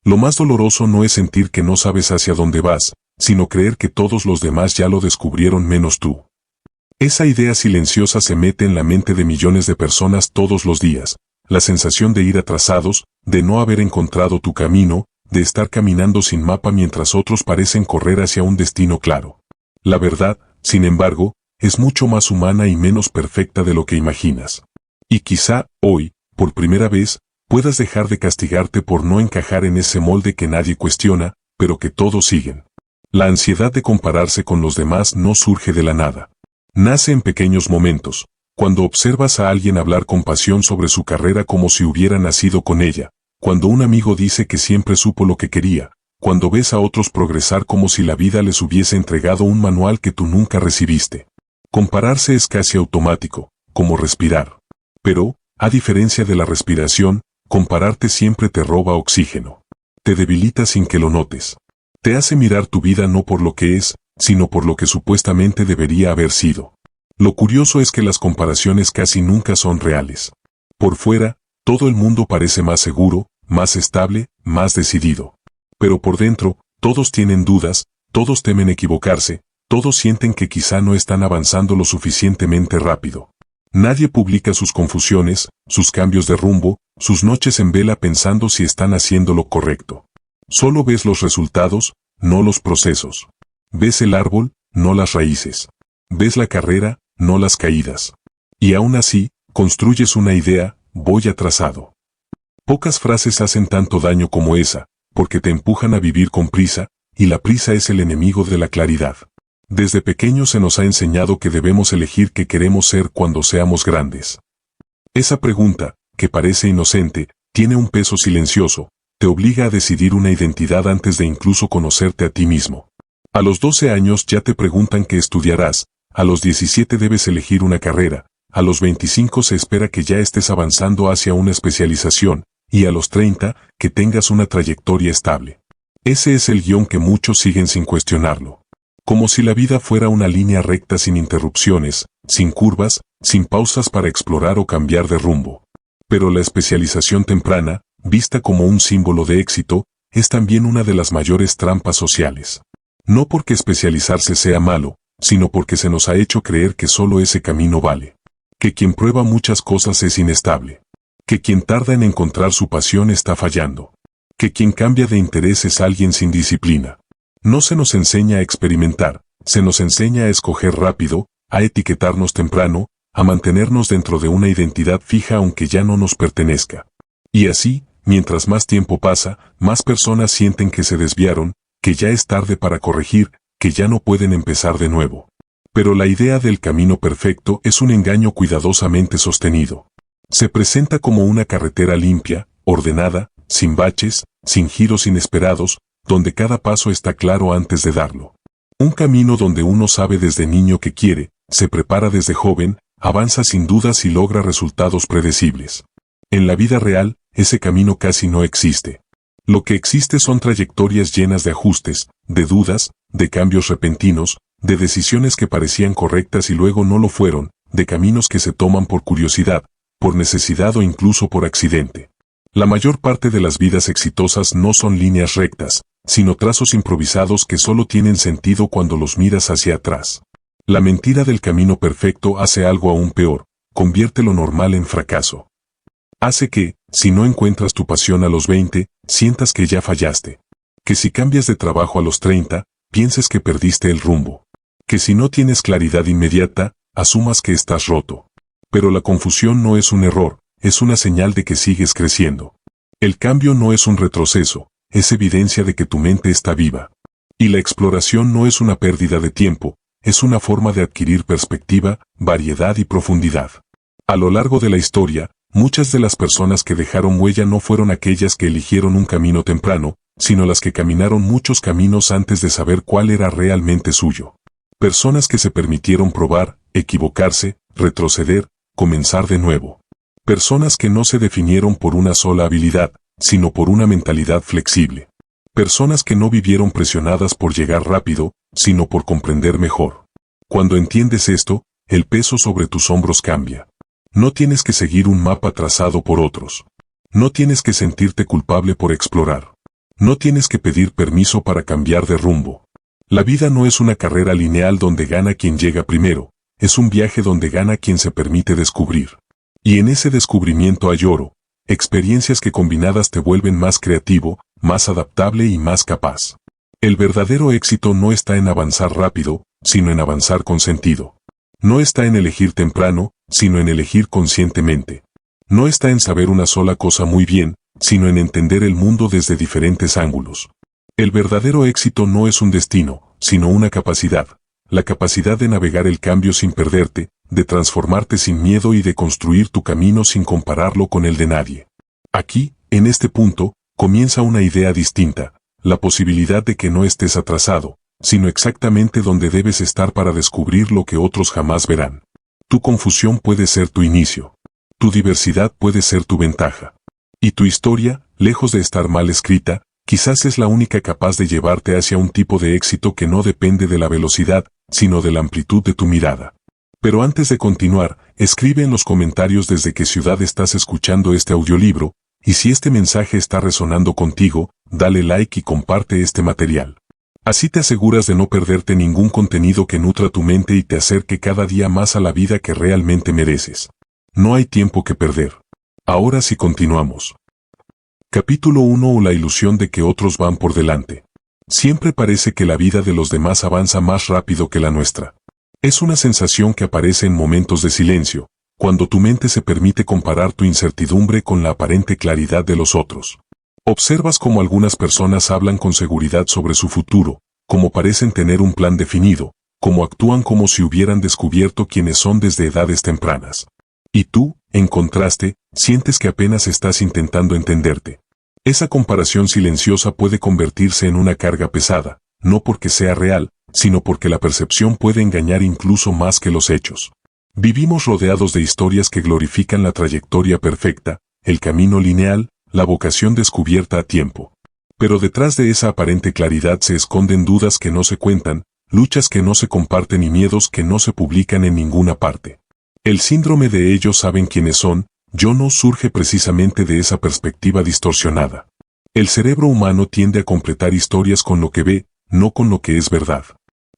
Lo más doloroso no es sentir que no sabes hacia dónde vas, sino creer que todos los demás ya lo descubrieron menos tú. Esa idea silenciosa se mete en la mente de millones de personas todos los días, la sensación de ir atrasados, de no haber encontrado tu camino, de estar caminando sin mapa mientras otros parecen correr hacia un destino claro. La verdad, sin embargo, es mucho más humana y menos perfecta de lo que imaginas. Y quizá, hoy, por primera vez, puedas dejar de castigarte por no encajar en ese molde que nadie cuestiona, pero que todos siguen. La ansiedad de compararse con los demás no surge de la nada. Nace en pequeños momentos, cuando observas a alguien hablar con pasión sobre su carrera como si hubiera nacido con ella, cuando un amigo dice que siempre supo lo que quería, cuando ves a otros progresar como si la vida les hubiese entregado un manual que tú nunca recibiste. Compararse es casi automático, como respirar. Pero, a diferencia de la respiración, compararte siempre te roba oxígeno. Te debilita sin que lo notes. Te hace mirar tu vida no por lo que es, sino por lo que supuestamente debería haber sido. Lo curioso es que las comparaciones casi nunca son reales. Por fuera, todo el mundo parece más seguro, más estable, más decidido. Pero por dentro, todos tienen dudas, todos temen equivocarse, todos sienten que quizá no están avanzando lo suficientemente rápido. Nadie publica sus confusiones, sus cambios de rumbo, sus noches en vela pensando si están haciendo lo correcto. Solo ves los resultados, no los procesos. Ves el árbol, no las raíces. Ves la carrera, no las caídas. Y aún así, construyes una idea, voy atrasado. Pocas frases hacen tanto daño como esa, porque te empujan a vivir con prisa, y la prisa es el enemigo de la claridad. Desde pequeños se nos ha enseñado que debemos elegir qué queremos ser cuando seamos grandes. Esa pregunta, que parece inocente, tiene un peso silencioso, te obliga a decidir una identidad antes de incluso conocerte a ti mismo. A los 12 años ya te preguntan qué estudiarás, a los 17 debes elegir una carrera, a los 25 se espera que ya estés avanzando hacia una especialización, y a los 30, que tengas una trayectoria estable. Ese es el guión que muchos siguen sin cuestionarlo. Como si la vida fuera una línea recta sin interrupciones, sin curvas, sin pausas para explorar o cambiar de rumbo. Pero la especialización temprana, vista como un símbolo de éxito, es también una de las mayores trampas sociales. No porque especializarse sea malo, sino porque se nos ha hecho creer que solo ese camino vale. Que quien prueba muchas cosas es inestable. Que quien tarda en encontrar su pasión está fallando. Que quien cambia de interés es alguien sin disciplina. No se nos enseña a experimentar, se nos enseña a escoger rápido, a etiquetarnos temprano, a mantenernos dentro de una identidad fija aunque ya no nos pertenezca. Y así, mientras más tiempo pasa, más personas sienten que se desviaron, que ya es tarde para corregir, que ya no pueden empezar de nuevo. Pero la idea del camino perfecto es un engaño cuidadosamente sostenido. Se presenta como una carretera limpia, ordenada, sin baches, sin giros inesperados, donde cada paso está claro antes de darlo. Un camino donde uno sabe desde niño que quiere, se prepara desde joven, avanza sin dudas y logra resultados predecibles. En la vida real, ese camino casi no existe. Lo que existe son trayectorias llenas de ajustes, de dudas, de cambios repentinos, de decisiones que parecían correctas y luego no lo fueron, de caminos que se toman por curiosidad, por necesidad o incluso por accidente. La mayor parte de las vidas exitosas no son líneas rectas, sino trazos improvisados que solo tienen sentido cuando los miras hacia atrás. La mentira del camino perfecto hace algo aún peor, convierte lo normal en fracaso. Hace que, si no encuentras tu pasión a los 20, sientas que ya fallaste. Que si cambias de trabajo a los 30, pienses que perdiste el rumbo. Que si no tienes claridad inmediata, asumas que estás roto. Pero la confusión no es un error, es una señal de que sigues creciendo. El cambio no es un retroceso, es evidencia de que tu mente está viva. Y la exploración no es una pérdida de tiempo, es una forma de adquirir perspectiva, variedad y profundidad. A lo largo de la historia, muchas de las personas que dejaron huella no fueron aquellas que eligieron un camino temprano, sino las que caminaron muchos caminos antes de saber cuál era realmente suyo. Personas que se permitieron probar, equivocarse, retroceder, comenzar de nuevo. Personas que no se definieron por una sola habilidad, sino por una mentalidad flexible. Personas que no vivieron presionadas por llegar rápido, sino por comprender mejor. Cuando entiendes esto, el peso sobre tus hombros cambia. No tienes que seguir un mapa trazado por otros. No tienes que sentirte culpable por explorar. No tienes que pedir permiso para cambiar de rumbo. La vida no es una carrera lineal donde gana quien llega primero, es un viaje donde gana quien se permite descubrir. Y en ese descubrimiento hay oro, experiencias que combinadas te vuelven más creativo, más adaptable y más capaz. El verdadero éxito no está en avanzar rápido, sino en avanzar con sentido. No está en elegir temprano, sino en elegir conscientemente. No está en saber una sola cosa muy bien, sino en entender el mundo desde diferentes ángulos. El verdadero éxito no es un destino, sino una capacidad. La capacidad de navegar el cambio sin perderte, de transformarte sin miedo y de construir tu camino sin compararlo con el de nadie. Aquí, en este punto, comienza una idea distinta, la posibilidad de que no estés atrasado, sino exactamente donde debes estar para descubrir lo que otros jamás verán. Tu confusión puede ser tu inicio. Tu diversidad puede ser tu ventaja. Y tu historia, lejos de estar mal escrita, quizás es la única capaz de llevarte hacia un tipo de éxito que no depende de la velocidad, sino de la amplitud de tu mirada. Pero antes de continuar, escribe en los comentarios desde qué ciudad estás escuchando este audiolibro, y si este mensaje está resonando contigo, dale like y comparte este material. Así te aseguras de no perderte ningún contenido que nutra tu mente y te acerque cada día más a la vida que realmente mereces. No hay tiempo que perder. Ahora sí continuamos. Capítulo 1 o la ilusión de que otros van por delante. Siempre parece que la vida de los demás avanza más rápido que la nuestra. Es una sensación que aparece en momentos de silencio, cuando tu mente se permite comparar tu incertidumbre con la aparente claridad de los otros. Observas cómo algunas personas hablan con seguridad sobre su futuro, cómo parecen tener un plan definido, cómo actúan como si hubieran descubierto quiénes son desde edades tempranas. Y tú, en contraste, sientes que apenas estás intentando entenderte. Esa comparación silenciosa puede convertirse en una carga pesada, no porque sea real, sino porque la percepción puede engañar incluso más que los hechos. Vivimos rodeados de historias que glorifican la trayectoria perfecta, el camino lineal, la vocación descubierta a tiempo. Pero detrás de esa aparente claridad se esconden dudas que no se cuentan, luchas que no se comparten y miedos que no se publican en ninguna parte. El síndrome de ellos saben quiénes son, yo no surge precisamente de esa perspectiva distorsionada. El cerebro humano tiende a completar historias con lo que ve, no con lo que es verdad.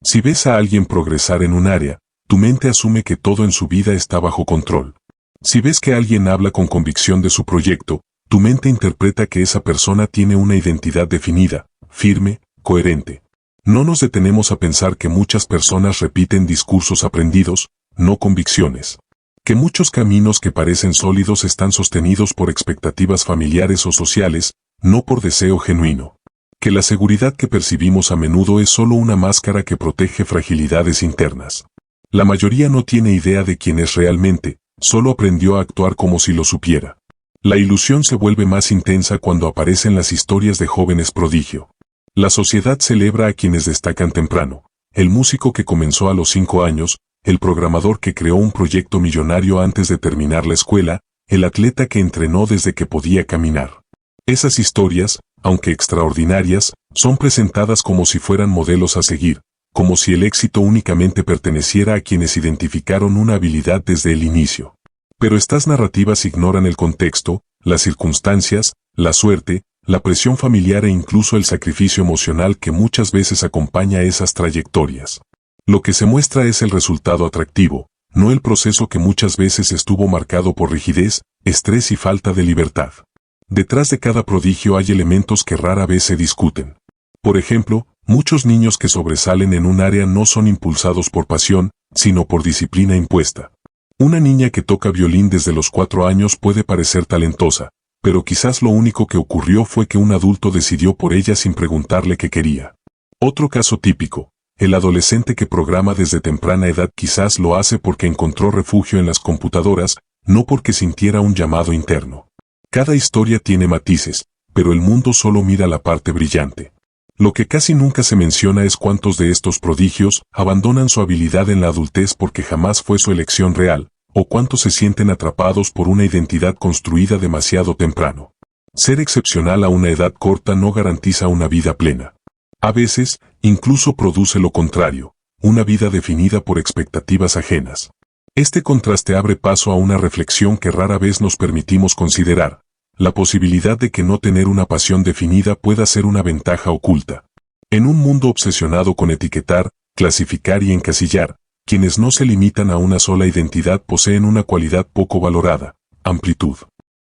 Si ves a alguien progresar en un área, tu mente asume que todo en su vida está bajo control. Si ves que alguien habla con convicción de su proyecto, tu mente interpreta que esa persona tiene una identidad definida, firme, coherente. No nos detenemos a pensar que muchas personas repiten discursos aprendidos, no convicciones. Que muchos caminos que parecen sólidos están sostenidos por expectativas familiares o sociales, no por deseo genuino. Que la seguridad que percibimos a menudo es solo una máscara que protege fragilidades internas. La mayoría no tiene idea de quién es realmente, solo aprendió a actuar como si lo supiera. La ilusión se vuelve más intensa cuando aparecen las historias de jóvenes prodigio. La sociedad celebra a quienes destacan temprano. El músico que comenzó a los 5 años, el programador que creó un proyecto millonario antes de terminar la escuela, el atleta que entrenó desde que podía caminar. Esas historias, aunque extraordinarias, son presentadas como si fueran modelos a seguir, como si el éxito únicamente perteneciera a quienes identificaron una habilidad desde el inicio. Pero estas narrativas ignoran el contexto, las circunstancias, la suerte, la presión familiar e incluso el sacrificio emocional que muchas veces acompaña esas trayectorias. Lo que se muestra es el resultado atractivo, no el proceso que muchas veces estuvo marcado por rigidez, estrés y falta de libertad. Detrás de cada prodigio hay elementos que rara vez se discuten. Por ejemplo, muchos niños que sobresalen en un área no son impulsados por pasión, sino por disciplina impuesta. Una niña que toca violín desde los 4 años puede parecer talentosa, pero quizás lo único que ocurrió fue que un adulto decidió por ella sin preguntarle qué quería. Otro caso típico, el adolescente que programa desde temprana edad quizás lo hace porque encontró refugio en las computadoras, no porque sintiera un llamado interno. Cada historia tiene matices, pero el mundo solo mira la parte brillante. Lo que casi nunca se menciona es cuántos de estos prodigios abandonan su habilidad en la adultez porque jamás fue su elección real, o cuántos se sienten atrapados por una identidad construida demasiado temprano. Ser excepcional a una edad corta no garantiza una vida plena. A veces, incluso produce lo contrario, una vida definida por expectativas ajenas. Este contraste abre paso a una reflexión que rara vez nos permitimos considerar. la posibilidad de que no tener una pasión definida pueda ser una ventaja oculta. En un mundo obsesionado con etiquetar, clasificar y encasillar, quienes no se limitan a una sola identidad poseen una cualidad poco valorada: amplitud.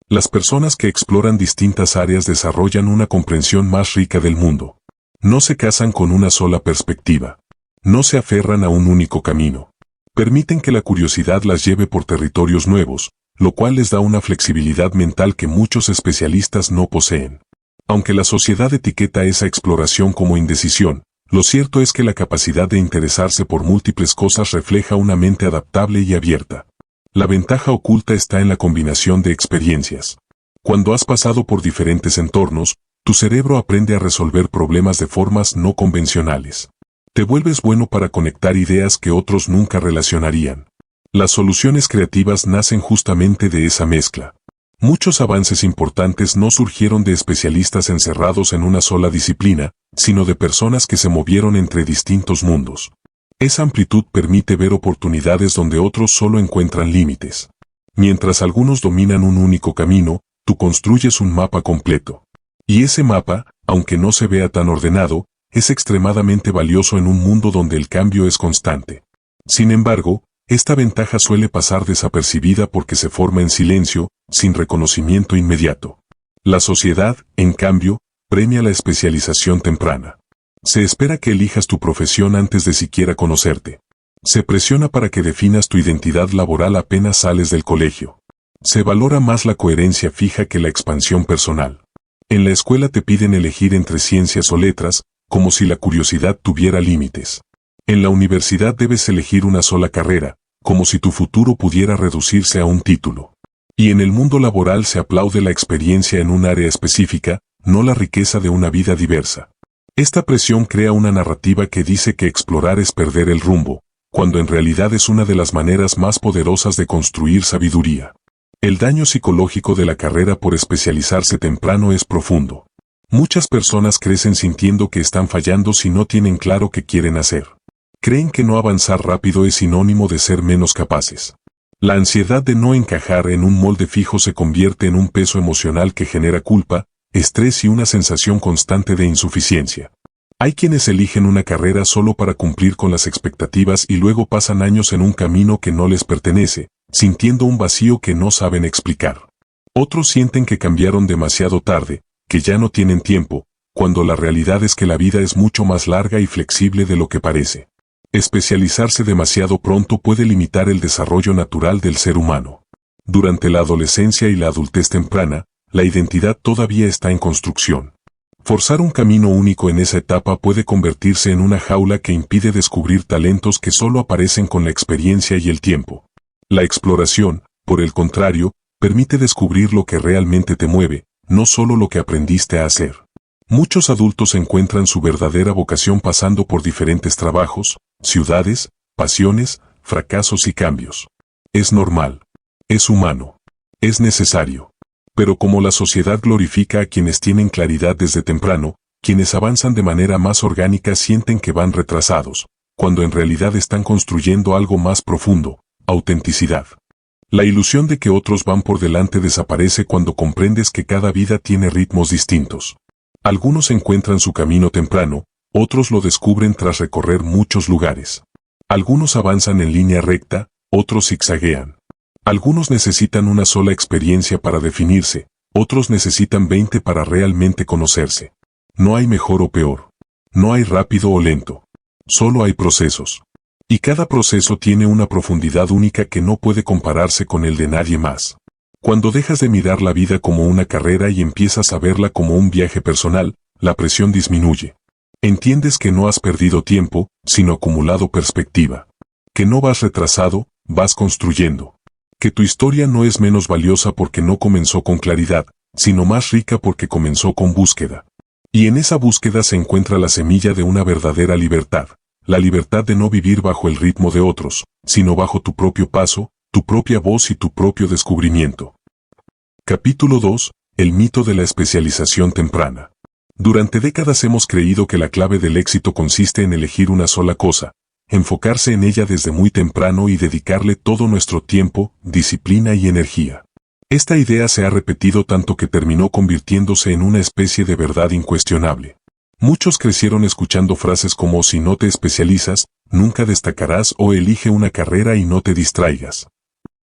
Las personas que exploran distintas áreas desarrollan una comprensión más rica del mundo. No se casan con una sola perspectiva. No se aferran a un único camino. Permiten que la curiosidad las lleve por territorios nuevos, lo cual les da una flexibilidad mental que muchos especialistas no poseen. Aunque la sociedad etiqueta esa exploración como indecisión, lo cierto es que la capacidad de interesarse por múltiples cosas refleja una mente adaptable y abierta. La ventaja oculta está en la combinación de experiencias. Cuando has pasado por diferentes entornos, tu cerebro aprende a resolver problemas de formas no convencionales. Te vuelves bueno para conectar ideas que otros nunca relacionarían. Las soluciones creativas nacen justamente de esa mezcla. Muchos avances importantes no surgieron de especialistas encerrados en una sola disciplina, sino de personas que se movieron entre distintos mundos. Esa amplitud permite ver oportunidades donde otros solo encuentran límites. Mientras algunos dominan un único camino, tú construyes un mapa completo. Y ese mapa, aunque no se vea tan ordenado, es extremadamente valioso en un mundo donde el cambio es constante. Sin embargo, esta ventaja suele pasar desapercibida porque se forma en silencio, sin reconocimiento inmediato. La sociedad, en cambio, premia la especialización temprana. Se espera que elijas tu profesión antes de siquiera conocerte. Se presiona para que definas tu identidad laboral apenas sales del colegio. Se valora más la coherencia fija que la expansión personal. En la escuela te piden elegir entre ciencias o letras, como si la curiosidad tuviera límites. En la universidad debes elegir una sola carrera, como si tu futuro pudiera reducirse a un título. Y en el mundo laboral se aplaude la experiencia en un área específica, no la riqueza de una vida diversa. Esta presión crea una narrativa que dice que explorar es perder el rumbo, cuando en realidad es una de las maneras más poderosas de construir sabiduría. El daño psicológico de la carrera por especializarse temprano es profundo. Muchas personas crecen sintiendo que están fallando si no tienen claro qué quieren hacer. Creen que no avanzar rápido es sinónimo de ser menos capaces. La ansiedad de no encajar en un molde fijo se convierte en un peso emocional que genera culpa, estrés y una sensación constante de insuficiencia. Hay quienes eligen una carrera solo para cumplir con las expectativas y luego pasan años en un camino que no les pertenece, sintiendo un vacío que no saben explicar. Otros sienten que cambiaron demasiado tarde, que ya no tienen tiempo, cuando la realidad es que la vida es mucho más larga y flexible de lo que parece. Especializarse demasiado pronto puede limitar el desarrollo natural del ser humano. Durante la adolescencia y la adultez temprana, la identidad todavía está en construcción. Forzar un camino único en esa etapa puede convertirse en una jaula que impide descubrir talentos que solo aparecen con la experiencia y el tiempo. La exploración, por el contrario, permite descubrir lo que realmente te mueve, no solo lo que aprendiste a hacer. Muchos adultos encuentran su verdadera vocación pasando por diferentes trabajos, ciudades, pasiones, fracasos y cambios. Es normal. Es humano. Es necesario. Pero como la sociedad glorifica a quienes tienen claridad desde temprano, quienes avanzan de manera más orgánica sienten que van retrasados, cuando en realidad están construyendo algo más profundo: autenticidad. La ilusión de que otros van por delante desaparece cuando comprendes que cada vida tiene ritmos distintos. Algunos encuentran su camino temprano, otros lo descubren tras recorrer muchos lugares. Algunos avanzan en línea recta, otros zigzaguean. Algunos necesitan una sola experiencia para definirse, otros necesitan 20 para realmente conocerse. No hay mejor o peor. No hay rápido o lento. Solo hay procesos. Y cada proceso tiene una profundidad única que no puede compararse con el de nadie más. Cuando dejas de mirar la vida como una carrera y empiezas a verla como un viaje personal, la presión disminuye. Entiendes que no has perdido tiempo, sino acumulado perspectiva. Que no vas retrasado, vas construyendo. Que tu historia no es menos valiosa porque no comenzó con claridad, sino más rica porque comenzó con búsqueda. Y en esa búsqueda se encuentra la semilla de una verdadera libertad, la libertad de no vivir bajo el ritmo de otros, sino bajo tu propio paso, tu propia voz y tu propio descubrimiento. Capítulo 2. El mito de la especialización temprana. Durante décadas hemos creído que la clave del éxito consiste en elegir una sola cosa, enfocarse en ella desde muy temprano y dedicarle todo nuestro tiempo, disciplina y energía. Esta idea se ha repetido tanto que terminó convirtiéndose en una especie de verdad incuestionable. Muchos crecieron escuchando frases como si no te especializas, nunca destacarás o elige una carrera y no te distraigas.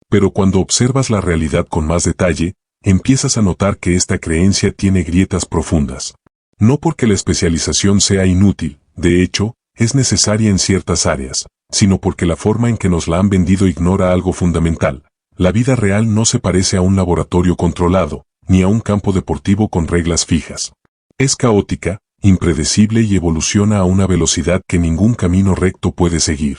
Pero cuando observas la realidad con más detalle, empiezas a notar que esta creencia tiene grietas profundas. No porque la especialización sea inútil, de hecho, es necesaria en ciertas áreas, sino porque la forma en que nos la han vendido ignora algo fundamental. La vida real no se parece a un laboratorio controlado, ni a un campo deportivo con reglas fijas. Es caótica, impredecible y evoluciona a una velocidad que ningún camino recto puede seguir.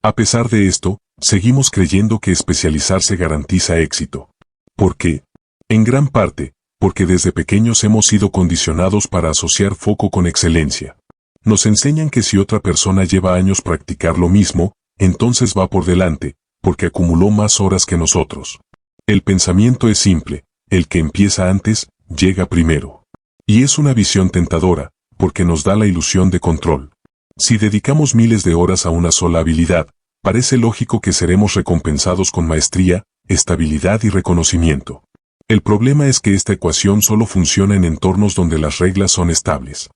A pesar de esto, seguimos creyendo que especializarse garantiza éxito. ¿Por qué? En gran parte, porque desde pequeños hemos sido condicionados para asociar foco con excelencia. Nos enseñan que si otra persona lleva años practicar lo mismo, entonces va por delante, porque acumuló más horas que nosotros. El pensamiento es simple, el que empieza antes, llega primero. Y es una visión tentadora, porque nos da la ilusión de control. Si dedicamos miles de horas a una sola habilidad, parece lógico que seremos recompensados con maestría, estabilidad y reconocimiento. El problema es que esta ecuación solo funciona en entornos donde las reglas son estables.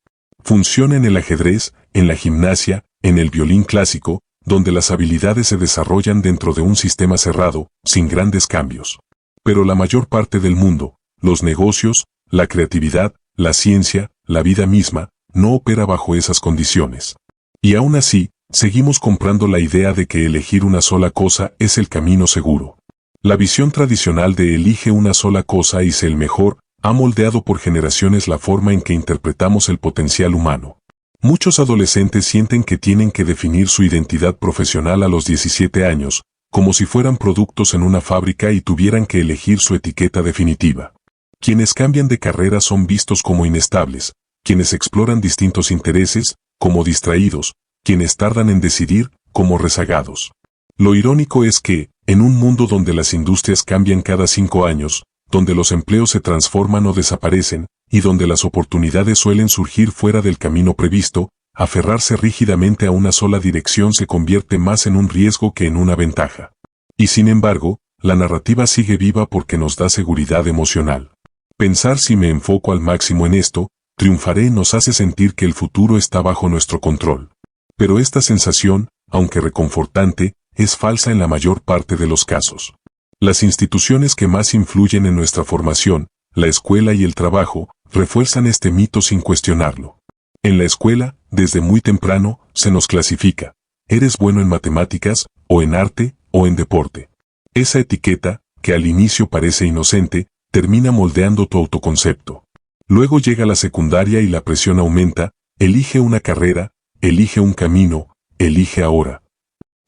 Funciona en el ajedrez, en la gimnasia, en el violín clásico, donde las habilidades se desarrollan dentro de un sistema cerrado, sin grandes cambios. Pero la mayor parte del mundo, los negocios, la creatividad, la ciencia, la vida misma, no opera bajo esas condiciones. Y aún así, seguimos comprando la idea de que elegir una sola cosa es el camino seguro. La visión tradicional de elige una sola cosa y sé el mejor, ha moldeado por generaciones la forma en que interpretamos el potencial humano. Muchos adolescentes sienten que tienen que definir su identidad profesional a los 17 años, como si fueran productos en una fábrica y tuvieran que elegir su etiqueta definitiva. Quienes cambian de carrera son vistos como inestables, quienes exploran distintos intereses, como distraídos, quienes tardan en decidir, como rezagados. Lo irónico es que, en un mundo donde las industrias cambian cada 5 años, donde los empleos se transforman o desaparecen, y donde las oportunidades suelen surgir fuera del camino previsto, aferrarse rígidamente a una sola dirección se convierte más en un riesgo que en una ventaja. Y sin embargo, la narrativa sigue viva porque nos da seguridad emocional. Pensar si me enfoco al máximo en esto, triunfaré nos hace sentir que el futuro está bajo nuestro control. Pero esta sensación, aunque reconfortante, es falsa en la mayor parte de los casos. Las instituciones que más influyen en nuestra formación, la escuela y el trabajo, refuerzan este mito sin cuestionarlo. En la escuela, desde muy temprano, se nos clasifica. Eres bueno en matemáticas, o en arte, o en deporte. Esa etiqueta, que al inicio parece inocente, termina moldeando tu autoconcepto. Luego llega la secundaria y la presión aumenta, elige una carrera, elige un camino, elige ahora.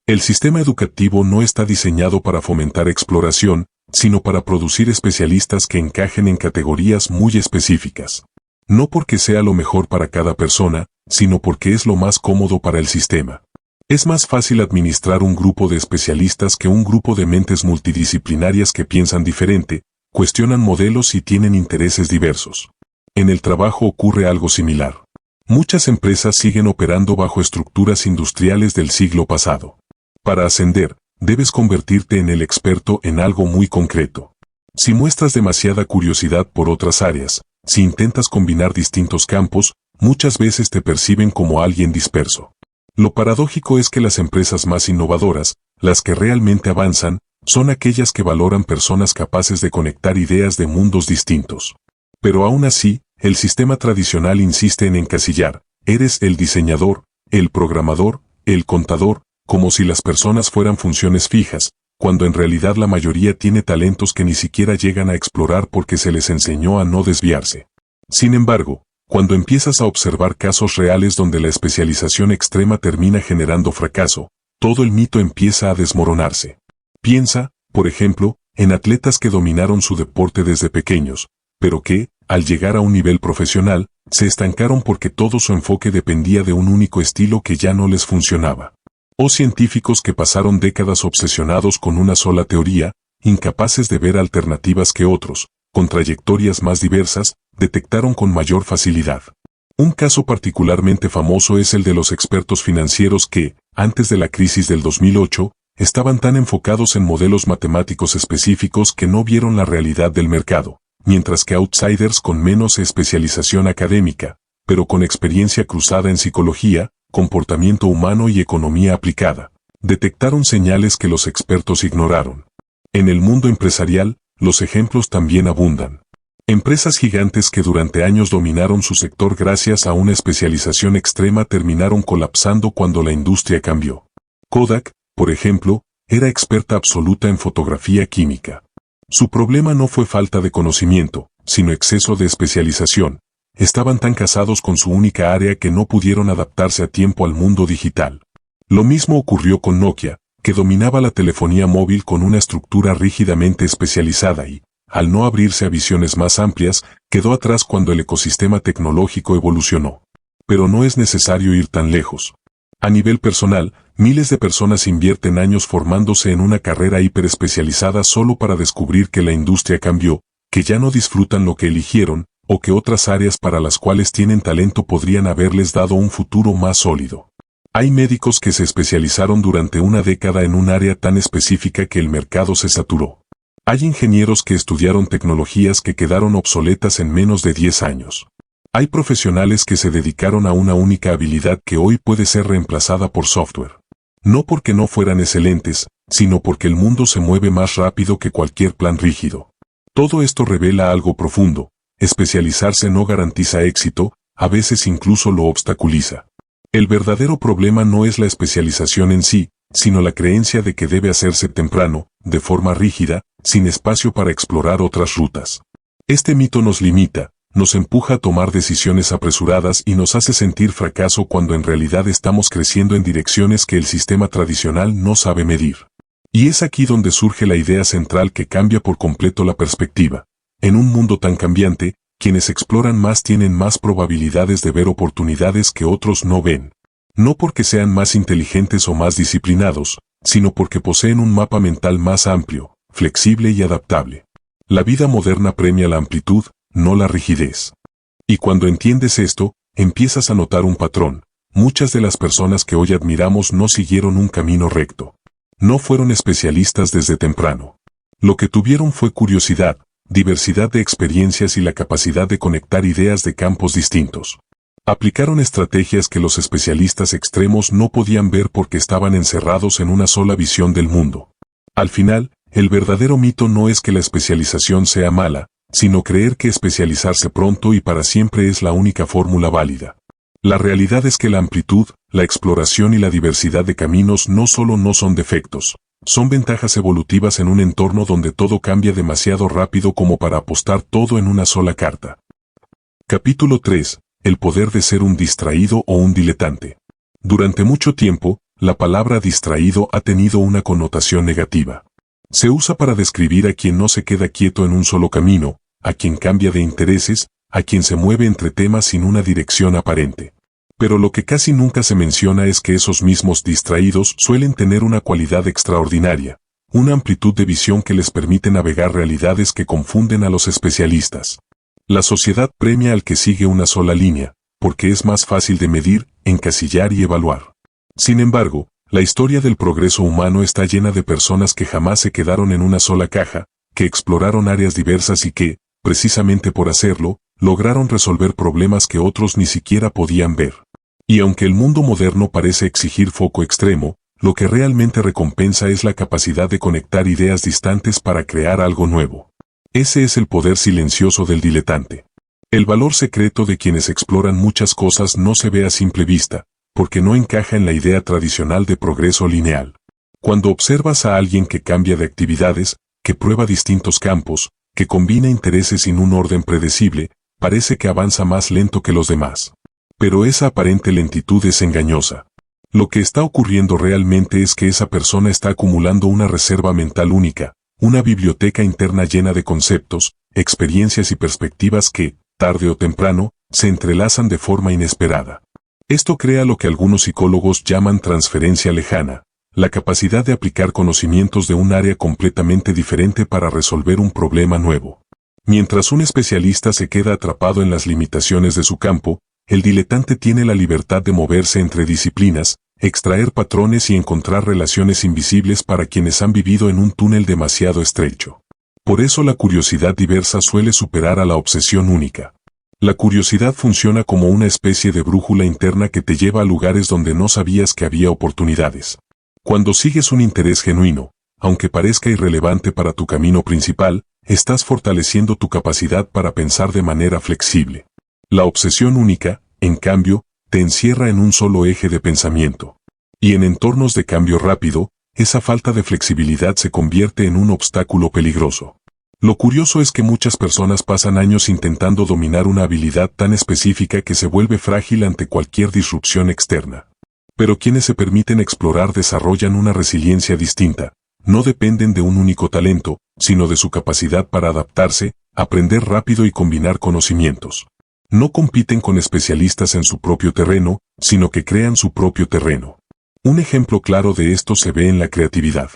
El sistema educativo no está diseñado para fomentar exploración, sino para producir especialistas que encajen en categorías muy específicas. No porque sea lo mejor para cada persona, sino porque es lo más cómodo para el sistema. Es más fácil administrar un grupo de especialistas que un grupo de mentes multidisciplinarias que piensan diferente, cuestionan modelos y tienen intereses diversos. En el trabajo ocurre algo similar. Muchas empresas siguen operando bajo estructuras industriales del siglo pasado. Para ascender, debes convertirte en el experto en algo muy concreto. Si muestras demasiada curiosidad por otras áreas, si intentas combinar distintos campos, muchas veces te perciben como alguien disperso. Lo paradójico es que las empresas más innovadoras, las que realmente avanzan, son aquellas que valoran personas capaces de conectar ideas de mundos distintos. Pero aún así, el sistema tradicional insiste en encasillar, eres el diseñador, el programador, el contador, como si las personas fueran funciones fijas, cuando en realidad la mayoría tiene talentos que ni siquiera llegan a explorar porque se les enseñó a no desviarse. Sin embargo, cuando empiezas a observar casos reales donde la especialización extrema termina generando fracaso, todo el mito empieza a desmoronarse. Piensa, por ejemplo, en atletas que dominaron su deporte desde pequeños, pero que, al llegar a un nivel profesional, se estancaron porque todo su enfoque dependía de un único estilo que ya no les funcionaba. O científicos que pasaron décadas obsesionados con una sola teoría, incapaces de ver alternativas que otros, con trayectorias más diversas, detectaron con mayor facilidad. Un caso particularmente famoso es el de los expertos financieros que, antes de la crisis del 2008, estaban tan enfocados en modelos matemáticos específicos que no vieron la realidad del mercado, mientras que outsiders con menos especialización académica, pero con experiencia cruzada en psicología, comportamiento humano y economía aplicada, detectaron señales que los expertos ignoraron. En el mundo empresarial, los ejemplos también abundan. Empresas gigantes que durante años dominaron su sector gracias a una especialización extrema terminaron colapsando cuando la industria cambió. Kodak, por ejemplo, era experta absoluta en fotografía química. Su problema no fue falta de conocimiento, sino exceso de especialización. Estaban tan casados con su única área que no pudieron adaptarse a tiempo al mundo digital. Lo mismo ocurrió con Nokia, que dominaba la telefonía móvil con una estructura rígidamente especializada y, al no abrirse a visiones más amplias, quedó atrás cuando el ecosistema tecnológico evolucionó. Pero no es necesario ir tan lejos. A nivel personal, miles de personas invierten años formándose en una carrera hiperespecializada solo para descubrir que la industria cambió, que ya no disfrutan lo que eligieron, o que otras áreas para las cuales tienen talento podrían haberles dado un futuro más sólido. Hay médicos que se especializaron durante una década en un área tan específica que el mercado se saturó. Hay ingenieros que estudiaron tecnologías que quedaron obsoletas en menos de 10 años. Hay profesionales que se dedicaron a una única habilidad que hoy puede ser reemplazada por software. No porque no fueran excelentes, sino porque el mundo se mueve más rápido que cualquier plan rígido. Todo esto revela algo profundo. Especializarse no garantiza éxito, a veces incluso lo obstaculiza. El verdadero problema no es la especialización en sí, sino la creencia de que debe hacerse temprano, de forma rígida, sin espacio para explorar otras rutas. Este mito nos limita, nos empuja a tomar decisiones apresuradas y nos hace sentir fracaso cuando en realidad estamos creciendo en direcciones que el sistema tradicional no sabe medir. Y es aquí donde surge la idea central que cambia por completo la perspectiva. En un mundo tan cambiante, quienes exploran más tienen más probabilidades de ver oportunidades que otros no ven. No porque sean más inteligentes o más disciplinados, sino porque poseen un mapa mental más amplio, flexible y adaptable. La vida moderna premia la amplitud, no la rigidez. Y cuando entiendes esto, empiezas a notar un patrón. Muchas de las personas que hoy admiramos no siguieron un camino recto. No fueron especialistas desde temprano. Lo que tuvieron fue curiosidad, diversidad de experiencias y la capacidad de conectar ideas de campos distintos. Aplicaron estrategias que los especialistas extremos no podían ver porque estaban encerrados en una sola visión del mundo. Al final, el verdadero mito no es que la especialización sea mala, sino creer que especializarse pronto y para siempre es la única fórmula válida. La realidad es que la amplitud, la exploración y la diversidad de caminos no solo no son defectos, son ventajas evolutivas en un entorno donde todo cambia demasiado rápido como para apostar todo en una sola carta. Capítulo 3. El poder de ser un distraído o un diletante. Durante mucho tiempo, la palabra distraído ha tenido una connotación negativa. Se usa para describir a quien no se queda quieto en un solo camino, a quien cambia de intereses, a quien se mueve entre temas sin una dirección aparente. Pero lo que casi nunca se menciona es que esos mismos distraídos suelen tener una cualidad extraordinaria, una amplitud de visión que les permite navegar realidades que confunden a los especialistas. La sociedad premia al que sigue una sola línea, porque es más fácil de medir, encasillar y evaluar. Sin embargo, la historia del progreso humano está llena de personas que jamás se quedaron en una sola caja, que exploraron áreas diversas y que, precisamente por hacerlo, lograron resolver problemas que otros ni siquiera podían ver. Y aunque el mundo moderno parece exigir foco extremo, lo que realmente recompensa es la capacidad de conectar ideas distantes para crear algo nuevo. Ese es el poder silencioso del diletante. El valor secreto de quienes exploran muchas cosas no se ve a simple vista, porque no encaja en la idea tradicional de progreso lineal. Cuando observas a alguien que cambia de actividades, que prueba distintos campos, que combina intereses sin un orden predecible, parece que avanza más lento que los demás. Pero esa aparente lentitud es engañosa. Lo que está ocurriendo realmente es que esa persona está acumulando una reserva mental única, una biblioteca interna llena de conceptos, experiencias y perspectivas que, tarde o temprano, se entrelazan de forma inesperada. Esto crea lo que algunos psicólogos llaman transferencia lejana, la capacidad de aplicar conocimientos de un área completamente diferente para resolver un problema nuevo. Mientras un especialista se queda atrapado en las limitaciones de su campo, el diletante tiene la libertad de moverse entre disciplinas, extraer patrones y encontrar relaciones invisibles para quienes han vivido en un túnel demasiado estrecho. Por eso la curiosidad diversa suele superar a la obsesión única. La curiosidad funciona como una especie de brújula interna que te lleva a lugares donde no sabías que había oportunidades. Cuando sigues un interés genuino, aunque parezca irrelevante para tu camino principal, estás fortaleciendo tu capacidad para pensar de manera flexible. La obsesión única, en cambio, te encierra en un solo eje de pensamiento. Y en entornos de cambio rápido, esa falta de flexibilidad se convierte en un obstáculo peligroso. Lo curioso es que muchas personas pasan años intentando dominar una habilidad tan específica que se vuelve frágil ante cualquier disrupción externa. Pero quienes se permiten explorar desarrollan una resiliencia distinta. No dependen de un único talento, sino de su capacidad para adaptarse, aprender rápido y combinar conocimientos. No compiten con especialistas en su propio terreno, sino que crean su propio terreno. Un ejemplo claro de esto se ve en la creatividad.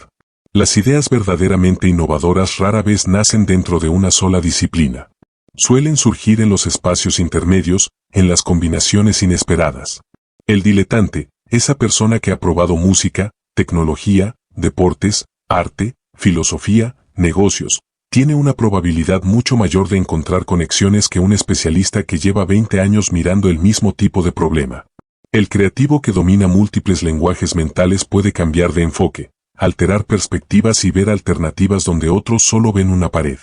Las ideas verdaderamente innovadoras rara vez nacen dentro de una sola disciplina. Suelen surgir en los espacios intermedios, en las combinaciones inesperadas. El diletante, esa persona que ha probado música, tecnología, deportes, arte, filosofía, negocios, tiene una probabilidad mucho mayor de encontrar conexiones que un especialista que lleva 20 años mirando el mismo tipo de problema. El creativo que domina múltiples lenguajes mentales puede cambiar de enfoque, alterar perspectivas y ver alternativas donde otros solo ven una pared.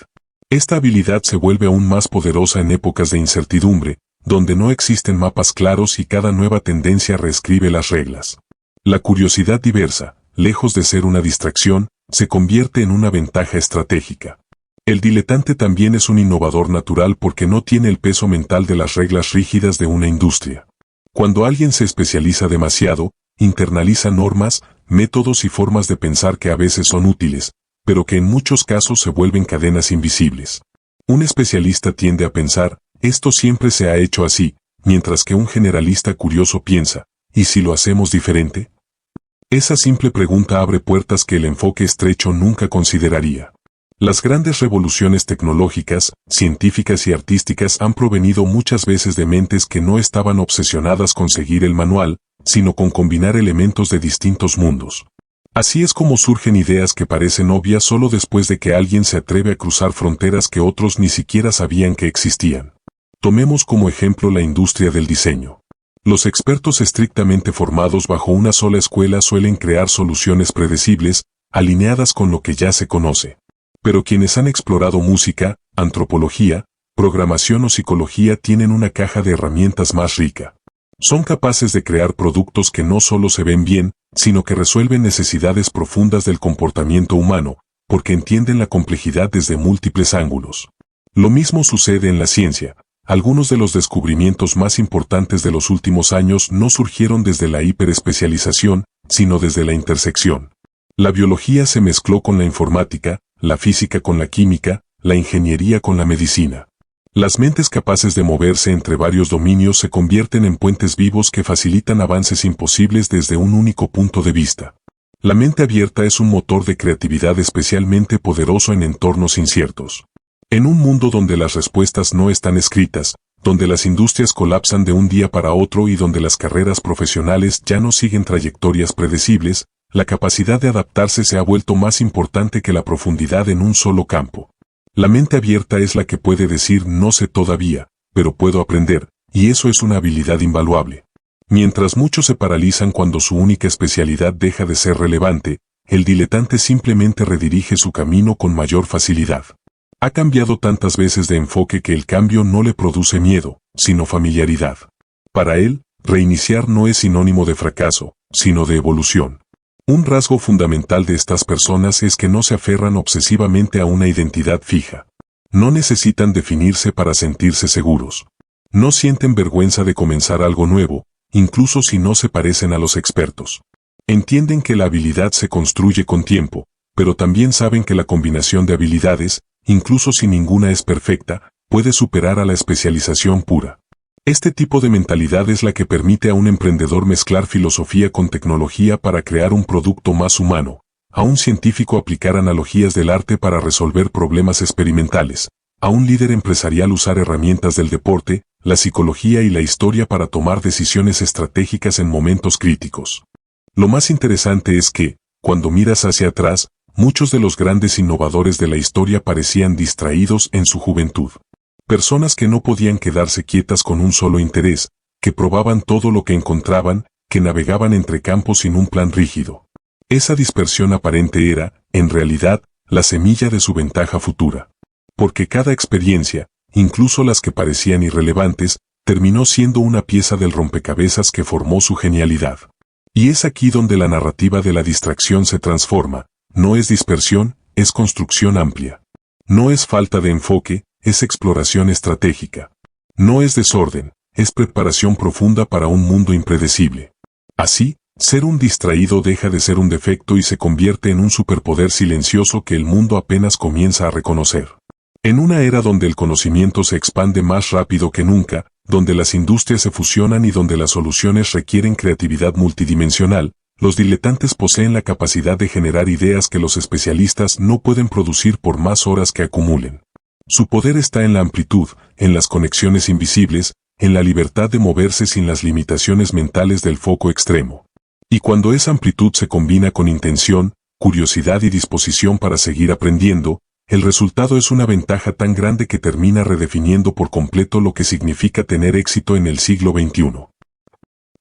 Esta habilidad se vuelve aún más poderosa en épocas de incertidumbre, donde no existen mapas claros y cada nueva tendencia reescribe las reglas. La curiosidad diversa, lejos de ser una distracción, se convierte en una ventaja estratégica. El diletante también es un innovador natural porque no tiene el peso mental de las reglas rígidas de una industria. Cuando alguien se especializa demasiado, internaliza normas, métodos y formas de pensar que a veces son útiles, pero que en muchos casos se vuelven cadenas invisibles. Un especialista tiende a pensar, esto siempre se ha hecho así, mientras que un generalista curioso piensa, ¿y si lo hacemos diferente? Esa simple pregunta abre puertas que el enfoque estrecho nunca consideraría. Las grandes revoluciones tecnológicas, científicas y artísticas han provenido muchas veces de mentes que no estaban obsesionadas con seguir el manual, sino con combinar elementos de distintos mundos. Así es como surgen ideas que parecen obvias solo después de que alguien se atreve a cruzar fronteras que otros ni siquiera sabían que existían. Tomemos como ejemplo la industria del diseño. Los expertos estrictamente formados bajo una sola escuela suelen crear soluciones predecibles, alineadas con lo que ya se conoce. Pero quienes han explorado música, antropología, programación o psicología tienen una caja de herramientas más rica. Son capaces de crear productos que no solo se ven bien, sino que resuelven necesidades profundas del comportamiento humano, porque entienden la complejidad desde múltiples ángulos. Lo mismo sucede en la ciencia. Algunos de los descubrimientos más importantes de los últimos años no surgieron desde la hiperespecialización, sino desde la intersección. La biología se mezcló con la informática, la física con la química, la ingeniería con la medicina. Las mentes capaces de moverse entre varios dominios se convierten en puentes vivos que facilitan avances imposibles desde un único punto de vista. La mente abierta es un motor de creatividad especialmente poderoso en entornos inciertos. En un mundo donde las respuestas no están escritas, donde las industrias colapsan de un día para otro y donde las carreras profesionales ya no siguen trayectorias predecibles, la capacidad de adaptarse se ha vuelto más importante que la profundidad en un solo campo. La mente abierta es la que puede decir no sé todavía, pero puedo aprender, y eso es una habilidad invaluable. Mientras muchos se paralizan cuando su única especialidad deja de ser relevante, el diletante simplemente redirige su camino con mayor facilidad. Ha cambiado tantas veces de enfoque que el cambio no le produce miedo, sino familiaridad. Para él, reiniciar no es sinónimo de fracaso, sino de evolución. Un rasgo fundamental de estas personas es que no se aferran obsesivamente a una identidad fija. No necesitan definirse para sentirse seguros. No sienten vergüenza de comenzar algo nuevo, incluso si no se parecen a los expertos. Entienden que la habilidad se construye con tiempo, pero también saben que la combinación de habilidades, incluso si ninguna es perfecta, puede superar a la especialización pura. Este tipo de mentalidad es la que permite a un emprendedor mezclar filosofía con tecnología para crear un producto más humano, a un científico aplicar analogías del arte para resolver problemas experimentales, a un líder empresarial usar herramientas del deporte, la psicología y la historia para tomar decisiones estratégicas en momentos críticos. Lo más interesante es que, cuando miras hacia atrás, muchos de los grandes innovadores de la historia parecían distraídos en su juventud. Personas que no podían quedarse quietas con un solo interés, que probaban todo lo que encontraban, que navegaban entre campos sin un plan rígido. Esa dispersión aparente era, en realidad, la semilla de su ventaja futura. Porque cada experiencia, incluso las que parecían irrelevantes, terminó siendo una pieza del rompecabezas que formó su genialidad. Y es aquí donde la narrativa de la distracción se transforma. No es dispersión, es construcción amplia. No es falta de enfoque, es exploración estratégica. No es desorden, es preparación profunda para un mundo impredecible. Así, ser un distraído deja de ser un defecto y se convierte en un superpoder silencioso que el mundo apenas comienza a reconocer. En una era donde el conocimiento se expande más rápido que nunca, donde las industrias se fusionan y donde las soluciones requieren creatividad multidimensional, los diletantes poseen la capacidad de generar ideas que los especialistas no pueden producir por más horas que acumulen. Su poder está en la amplitud, en las conexiones invisibles, en la libertad de moverse sin las limitaciones mentales del foco extremo. Y cuando esa amplitud se combina con intención, curiosidad y disposición para seguir aprendiendo, el resultado es una ventaja tan grande que termina redefiniendo por completo lo que significa tener éxito en el siglo XXI.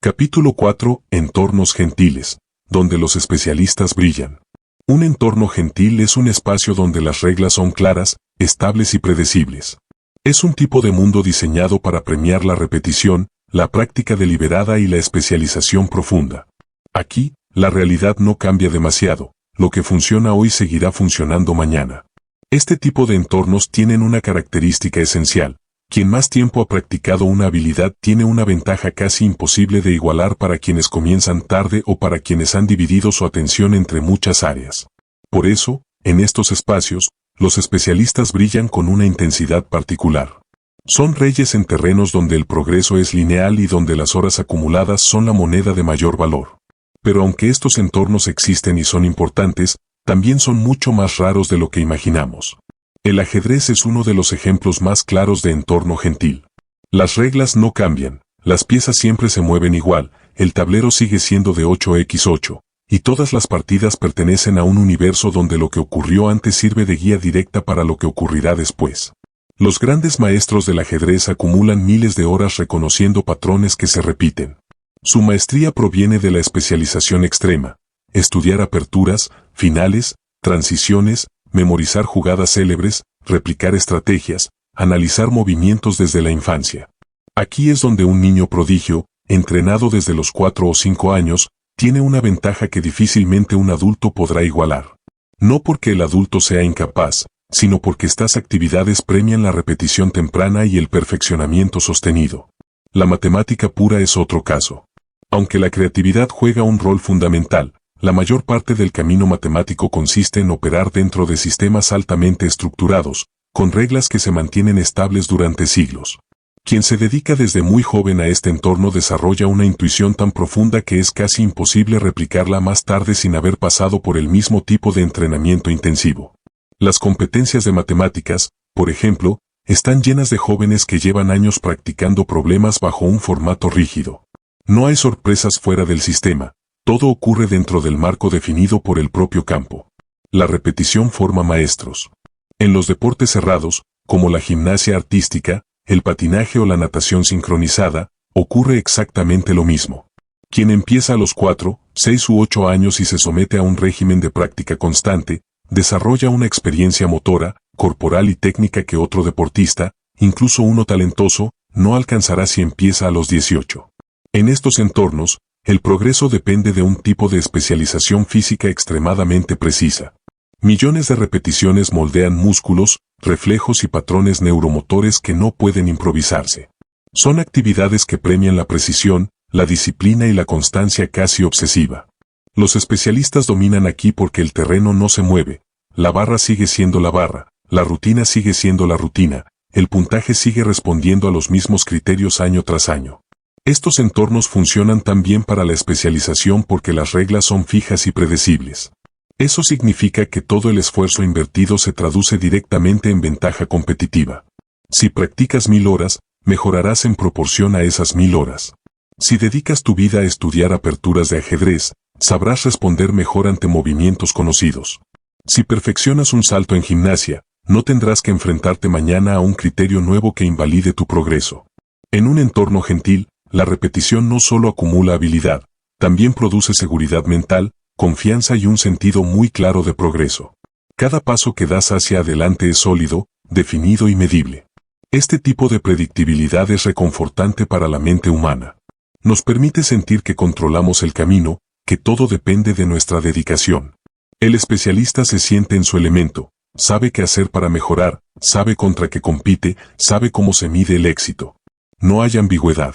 Capítulo 4. Entornos gentiles, donde los especialistas brillan. Un entorno gentil es un espacio donde las reglas son claras, estables y predecibles. Es un tipo de mundo diseñado para premiar la repetición, la práctica deliberada y la especialización profunda. Aquí, la realidad no cambia demasiado, lo que funciona hoy seguirá funcionando mañana. Este tipo de entornos tienen una característica esencial. Quien más tiempo ha practicado una habilidad tiene una ventaja casi imposible de igualar para quienes comienzan tarde o para quienes han dividido su atención entre muchas áreas. Por eso, en estos espacios, los especialistas brillan con una intensidad particular. Son reyes en terrenos donde el progreso es lineal y donde las horas acumuladas son la moneda de mayor valor. Pero aunque estos entornos existen y son importantes, también son mucho más raros de lo que imaginamos. El ajedrez es uno de los ejemplos más claros de entorno gentil. Las reglas no cambian, las piezas siempre se mueven igual, el tablero sigue siendo de 8×8, y todas las partidas pertenecen a un universo donde lo que ocurrió antes sirve de guía directa para lo que ocurrirá después. Los grandes maestros del ajedrez acumulan miles de horas reconociendo patrones que se repiten. Su maestría proviene de la especialización extrema. Estudiar aperturas, finales, transiciones, memorizar jugadas célebres, replicar estrategias, analizar movimientos desde la infancia. Aquí es donde un niño prodigio, entrenado desde los 4 o 5 años, tiene una ventaja que difícilmente un adulto podrá igualar. No porque el adulto sea incapaz, sino porque estas actividades premian la repetición temprana y el perfeccionamiento sostenido. La matemática pura es otro caso. Aunque la creatividad juega un rol fundamental, la mayor parte del camino matemático consiste en operar dentro de sistemas altamente estructurados, con reglas que se mantienen estables durante siglos. Quien se dedica desde muy joven a este entorno desarrolla una intuición tan profunda que es casi imposible replicarla más tarde sin haber pasado por el mismo tipo de entrenamiento intensivo. Las competencias de matemáticas, por ejemplo, están llenas de jóvenes que llevan años practicando problemas bajo un formato rígido. No hay sorpresas fuera del sistema. Todo ocurre dentro del marco definido por el propio campo. La repetición forma maestros. En los deportes cerrados, como la gimnasia artística, el patinaje o la natación sincronizada, ocurre exactamente lo mismo. Quien empieza a los 4, 6 u 8 años y se somete a un régimen de práctica constante, desarrolla una experiencia motora, corporal y técnica que otro deportista, incluso uno talentoso, no alcanzará si empieza a los 18. En estos entornos, el progreso depende de un tipo de especialización física extremadamente precisa. Millones de repeticiones moldean músculos, reflejos y patrones neuromotores que no pueden improvisarse. Son actividades que premian la precisión, la disciplina y la constancia casi obsesiva. Los especialistas dominan aquí porque el terreno no se mueve, la barra sigue siendo la barra, la rutina sigue siendo la rutina, el puntaje sigue respondiendo a los mismos criterios año tras año. Estos entornos funcionan tan bien para la especialización porque las reglas son fijas y predecibles. Eso significa que todo el esfuerzo invertido se traduce directamente en ventaja competitiva. Si practicas 1000 horas, mejorarás en proporción a esas 1000 horas. Si dedicas tu vida a estudiar aperturas de ajedrez, sabrás responder mejor ante movimientos conocidos. Si perfeccionas un salto en gimnasia, no tendrás que enfrentarte mañana a un criterio nuevo que invalide tu progreso. En un entorno gentil, la repetición no solo acumula habilidad, también produce seguridad mental, confianza y un sentido muy claro de progreso. Cada paso que das hacia adelante es sólido, definido y medible. Este tipo de predictibilidad es reconfortante para la mente humana. Nos permite sentir que controlamos el camino, que todo depende de nuestra dedicación. El especialista se siente en su elemento, sabe qué hacer para mejorar, sabe contra qué compite, sabe cómo se mide el éxito. No hay ambigüedad.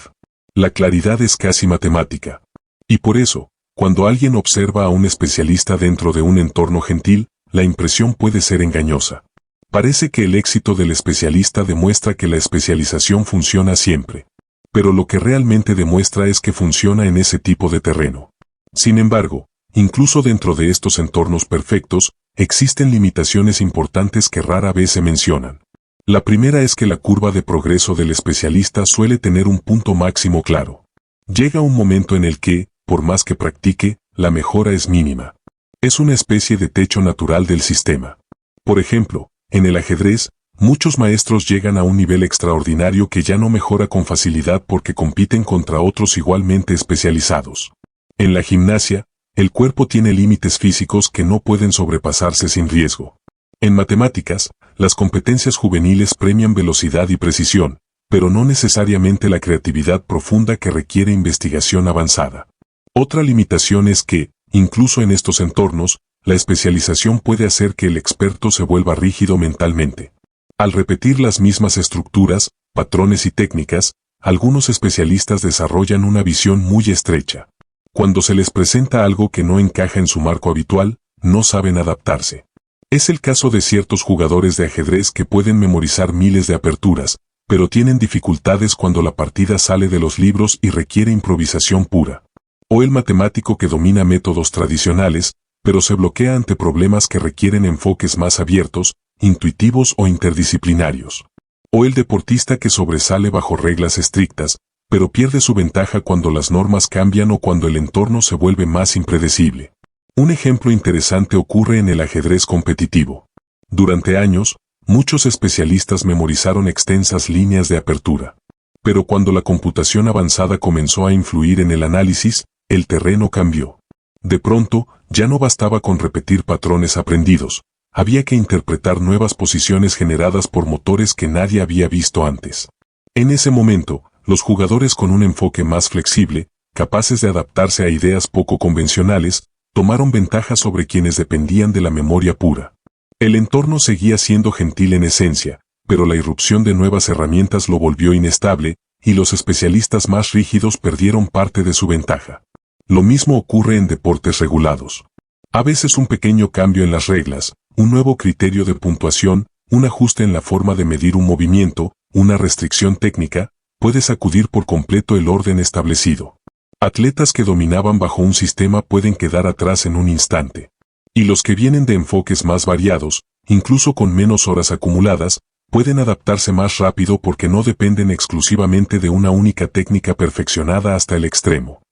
La claridad es casi matemática. Y por eso, cuando alguien observa a un especialista dentro de un entorno gentil, la impresión puede ser engañosa. Parece que el éxito del especialista demuestra que la especialización funciona siempre. Pero lo que realmente demuestra es que funciona en ese tipo de terreno. Sin embargo, incluso dentro de estos entornos perfectos, existen limitaciones importantes que rara vez se mencionan. La primera es que la curva de progreso del especialista suele tener un punto máximo claro. Llega un momento en el que, por más que practique, la mejora es mínima. Es una especie de techo natural del sistema. Por ejemplo, en el ajedrez, muchos maestros llegan a un nivel extraordinario que ya no mejora con facilidad porque compiten contra otros igualmente especializados. En la gimnasia, el cuerpo tiene límites físicos que no pueden sobrepasarse sin riesgo. En matemáticas, las competencias juveniles premian velocidad y precisión, pero no necesariamente la creatividad profunda que requiere investigación avanzada. Otra limitación es que, incluso en estos entornos, la especialización puede hacer que el experto se vuelva rígido mentalmente. Al repetir las mismas estructuras, patrones y técnicas, algunos especialistas desarrollan una visión muy estrecha. Cuando se les presenta algo que no encaja en su marco habitual, no saben adaptarse. Es el caso de ciertos jugadores de ajedrez que pueden memorizar miles de aperturas, pero tienen dificultades cuando la partida sale de los libros y requiere improvisación pura. O el matemático que domina métodos tradicionales, pero se bloquea ante problemas que requieren enfoques más abiertos, intuitivos o interdisciplinarios. O el deportista que sobresale bajo reglas estrictas, pero pierde su ventaja cuando las normas cambian o cuando el entorno se vuelve más impredecible. Un ejemplo interesante ocurre en el ajedrez competitivo. Durante años, muchos especialistas memorizaron extensas líneas de apertura. Pero cuando la computación avanzada comenzó a influir en el análisis, el terreno cambió. De pronto, ya no bastaba con repetir patrones aprendidos, había que interpretar nuevas posiciones generadas por motores que nadie había visto antes. En ese momento, los jugadores con un enfoque más flexible, capaces de adaptarse a ideas poco convencionales, tomaron ventaja sobre quienes dependían de la memoria pura. El entorno seguía siendo gentil en esencia, pero la irrupción de nuevas herramientas lo volvió inestable, y los especialistas más rígidos perdieron parte de su ventaja. Lo mismo ocurre en deportes regulados. A veces un pequeño cambio en las reglas, un nuevo criterio de puntuación, un ajuste en la forma de medir un movimiento, una restricción técnica, puede sacudir por completo el orden establecido. Atletas que dominaban bajo un sistema pueden quedar atrás en un instante. Y los que vienen de enfoques más variados, incluso con menos horas acumuladas, pueden adaptarse más rápido porque no dependen exclusivamente de una única técnica perfeccionada hasta el extremo.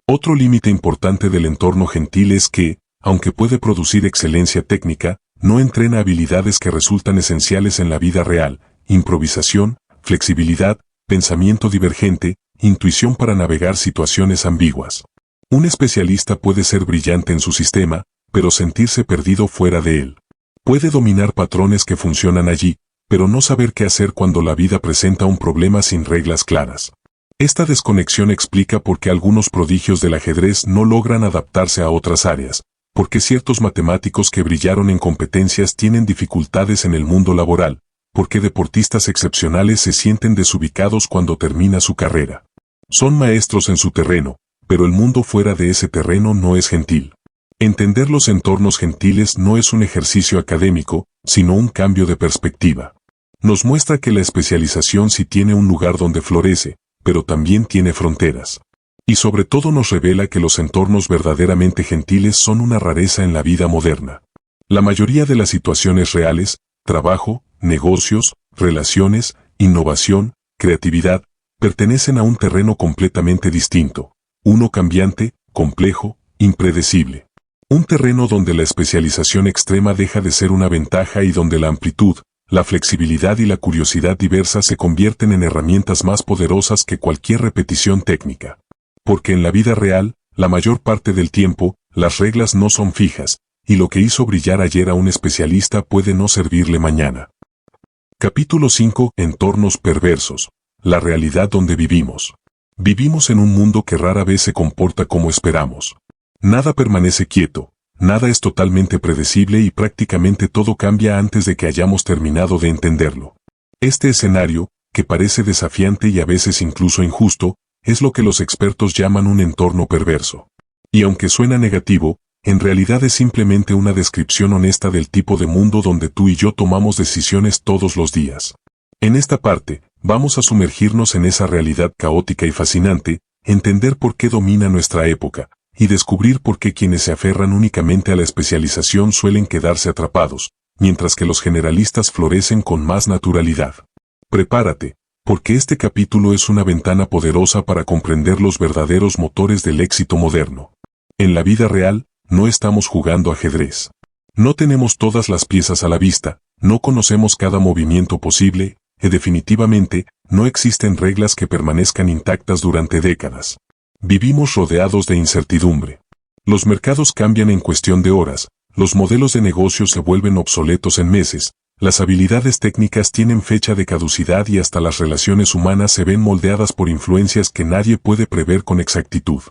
Otro límite importante del entorno gentil es que, aunque puede producir excelencia técnica, no entrena habilidades que resultan esenciales en la vida real: improvisación, flexibilidad, pensamiento divergente, intuición para navegar situaciones ambiguas. Un especialista puede ser brillante en su sistema, pero sentirse perdido fuera de él. Puede dominar patrones que funcionan allí, pero no saber qué hacer cuando la vida presenta un problema sin reglas claras. Esta desconexión explica por qué algunos prodigios del ajedrez no logran adaptarse a otras áreas, porque ciertos matemáticos que brillaron en competencias tienen dificultades en el mundo laboral, porque deportistas excepcionales se sienten desubicados cuando termina su carrera. Son maestros en su terreno, pero el mundo fuera de ese terreno no es gentil. Entender los entornos gentiles no es un ejercicio académico, sino un cambio de perspectiva. Nos muestra que la especialización sí tiene un lugar donde florece, pero también tiene fronteras. Y sobre todo nos revela que los entornos verdaderamente gentiles son una rareza en la vida moderna. La mayoría de las situaciones reales, trabajo, negocios, relaciones, innovación, creatividad, pertenecen a un terreno completamente distinto, uno cambiante, complejo, impredecible. Un terreno donde la especialización extrema deja de ser una ventaja y donde la amplitud, la flexibilidad y la curiosidad diversa se convierten en herramientas más poderosas que cualquier repetición técnica. Porque en la vida real, la mayor parte del tiempo, las reglas no son fijas, y lo que hizo brillar ayer a un especialista puede no servirle mañana. Capítulo 5. Entornos perversos. La realidad donde vivimos. Vivimos en un mundo que rara vez se comporta como esperamos. Nada permanece quieto, nada es totalmente predecible y prácticamente todo cambia antes de que hayamos terminado de entenderlo. Este escenario, que parece desafiante y a veces incluso injusto, es lo que los expertos llaman un entorno perverso. Y aunque suena negativo, en realidad es simplemente una descripción honesta del tipo de mundo donde tú y yo tomamos decisiones todos los días. En esta parte, vamos a sumergirnos en esa realidad caótica y fascinante, entender por qué domina nuestra época, y descubrir por qué quienes se aferran únicamente a la especialización suelen quedarse atrapados, mientras que los generalistas florecen con más naturalidad. Prepárate, porque este capítulo es una ventana poderosa para comprender los verdaderos motores del éxito moderno. En la vida real, no estamos jugando ajedrez. No tenemos todas las piezas a la vista, no conocemos cada movimiento posible, y definitivamente, no existen reglas que permanezcan intactas durante décadas. Vivimos rodeados de incertidumbre. Los mercados cambian en cuestión de horas, los modelos de negocio se vuelven obsoletos en meses, las habilidades técnicas tienen fecha de caducidad y hasta las relaciones humanas se ven moldeadas por influencias que nadie puede prever con exactitud.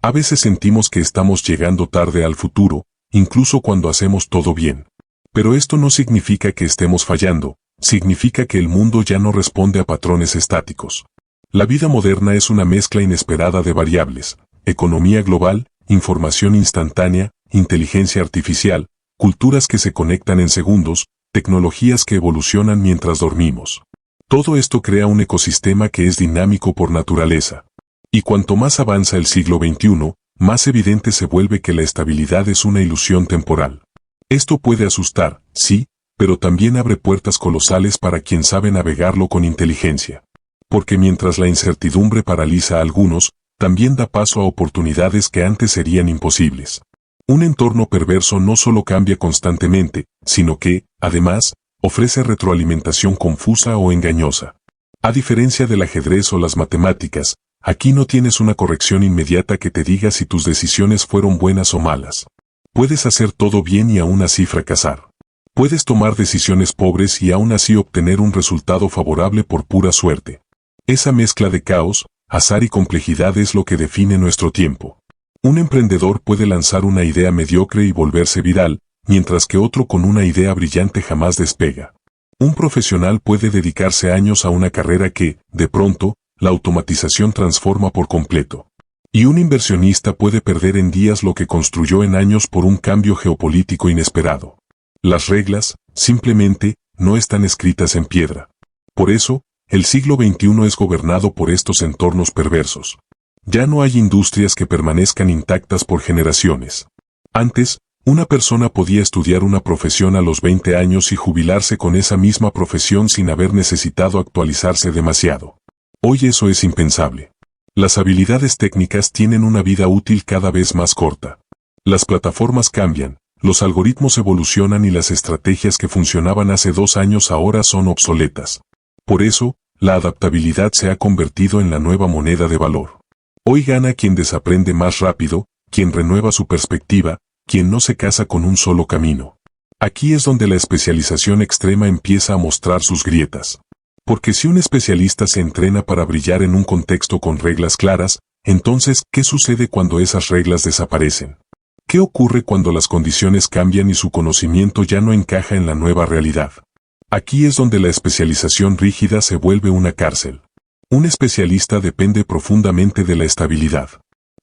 A veces sentimos que estamos llegando tarde al futuro, incluso cuando hacemos todo bien. Pero esto no significa que estemos fallando, significa que el mundo ya no responde a patrones estáticos. La vida moderna es una mezcla inesperada de variables: economía global, información instantánea, inteligencia artificial, culturas que se conectan en segundos, tecnologías que evolucionan mientras dormimos. Todo esto crea un ecosistema que es dinámico por naturaleza. Y cuanto más avanza el siglo XXI, más evidente se vuelve que la estabilidad es una ilusión temporal. Esto puede asustar, sí, pero también abre puertas colosales para quien sabe navegarlo con inteligencia. Porque mientras la incertidumbre paraliza a algunos, también da paso a oportunidades que antes serían imposibles. Un entorno perverso no solo cambia constantemente, sino que, además, ofrece retroalimentación confusa o engañosa. A diferencia del ajedrez o las matemáticas, aquí no tienes una corrección inmediata que te diga si tus decisiones fueron buenas o malas. Puedes hacer todo bien y aún así fracasar. Puedes tomar decisiones pobres y aún así obtener un resultado favorable por pura suerte. Esa mezcla de caos, azar y complejidad es lo que define nuestro tiempo. Un emprendedor puede lanzar una idea mediocre y volverse viral, mientras que otro con una idea brillante jamás despega. Un profesional puede dedicarse años a una carrera que, de pronto, la automatización transforma por completo. Y un inversionista puede perder en días lo que construyó en años por un cambio geopolítico inesperado. Las reglas, simplemente, no están escritas en piedra. Por eso, el siglo XXI es gobernado por estos entornos perversos. Ya no hay industrias que permanezcan intactas por generaciones. Antes, una persona podía estudiar una profesión a los 20 años y jubilarse con esa misma profesión sin haber necesitado actualizarse demasiado. Hoy eso es impensable. Las habilidades técnicas tienen una vida útil cada vez más corta. Las plataformas cambian, los algoritmos evolucionan y las estrategias que funcionaban hace 2 años ahora son obsoletas. Por eso, la adaptabilidad se ha convertido en la nueva moneda de valor. Hoy gana quien desaprende más rápido, quien renueva su perspectiva, quien no se casa con un solo camino. Aquí es donde la especialización extrema empieza a mostrar sus grietas. Porque si un especialista se entrena para brillar en un contexto con reglas claras, entonces, ¿qué sucede cuando esas reglas desaparecen? ¿Qué ocurre cuando las condiciones cambian y su conocimiento ya no encaja en la nueva realidad? Aquí es donde la especialización rígida se vuelve una cárcel. Un especialista depende profundamente de la estabilidad.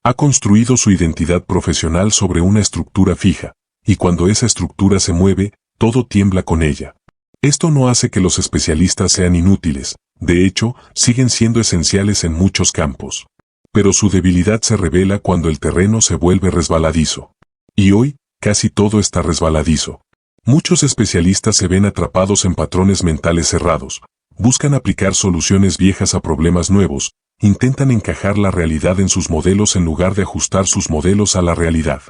Ha construido su identidad profesional sobre una estructura fija, y cuando esa estructura se mueve, todo tiembla con ella. Esto no hace que los especialistas sean inútiles, de hecho, siguen siendo esenciales en muchos campos. Pero su debilidad se revela cuando el terreno se vuelve resbaladizo. Y hoy, casi todo está resbaladizo. Muchos especialistas se ven atrapados en patrones mentales cerrados, buscan aplicar soluciones viejas a problemas nuevos, intentan encajar la realidad en sus modelos en lugar de ajustar sus modelos a la realidad.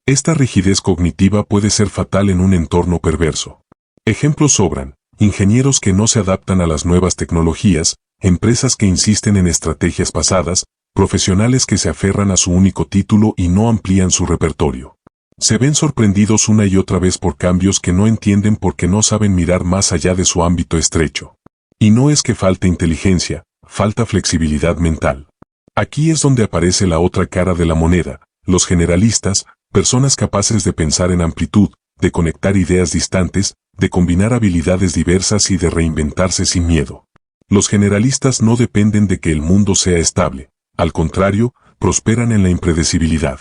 Esta rigidez cognitiva puede ser fatal en un entorno perverso. Ejemplos sobran: ingenieros que no se adaptan a las nuevas tecnologías, empresas que insisten en estrategias pasadas, profesionales que se aferran a su único título y no amplían su repertorio. Se ven sorprendidos una y otra vez por cambios que no entienden porque no saben mirar más allá de su ámbito estrecho. Y no es que falte inteligencia, falta flexibilidad mental. Aquí es donde aparece la otra cara de la moneda: los generalistas, personas capaces de pensar en amplitud, de conectar ideas distantes, de combinar habilidades diversas y de reinventarse sin miedo. Los generalistas no dependen de que el mundo sea estable, al contrario, prosperan en la impredecibilidad.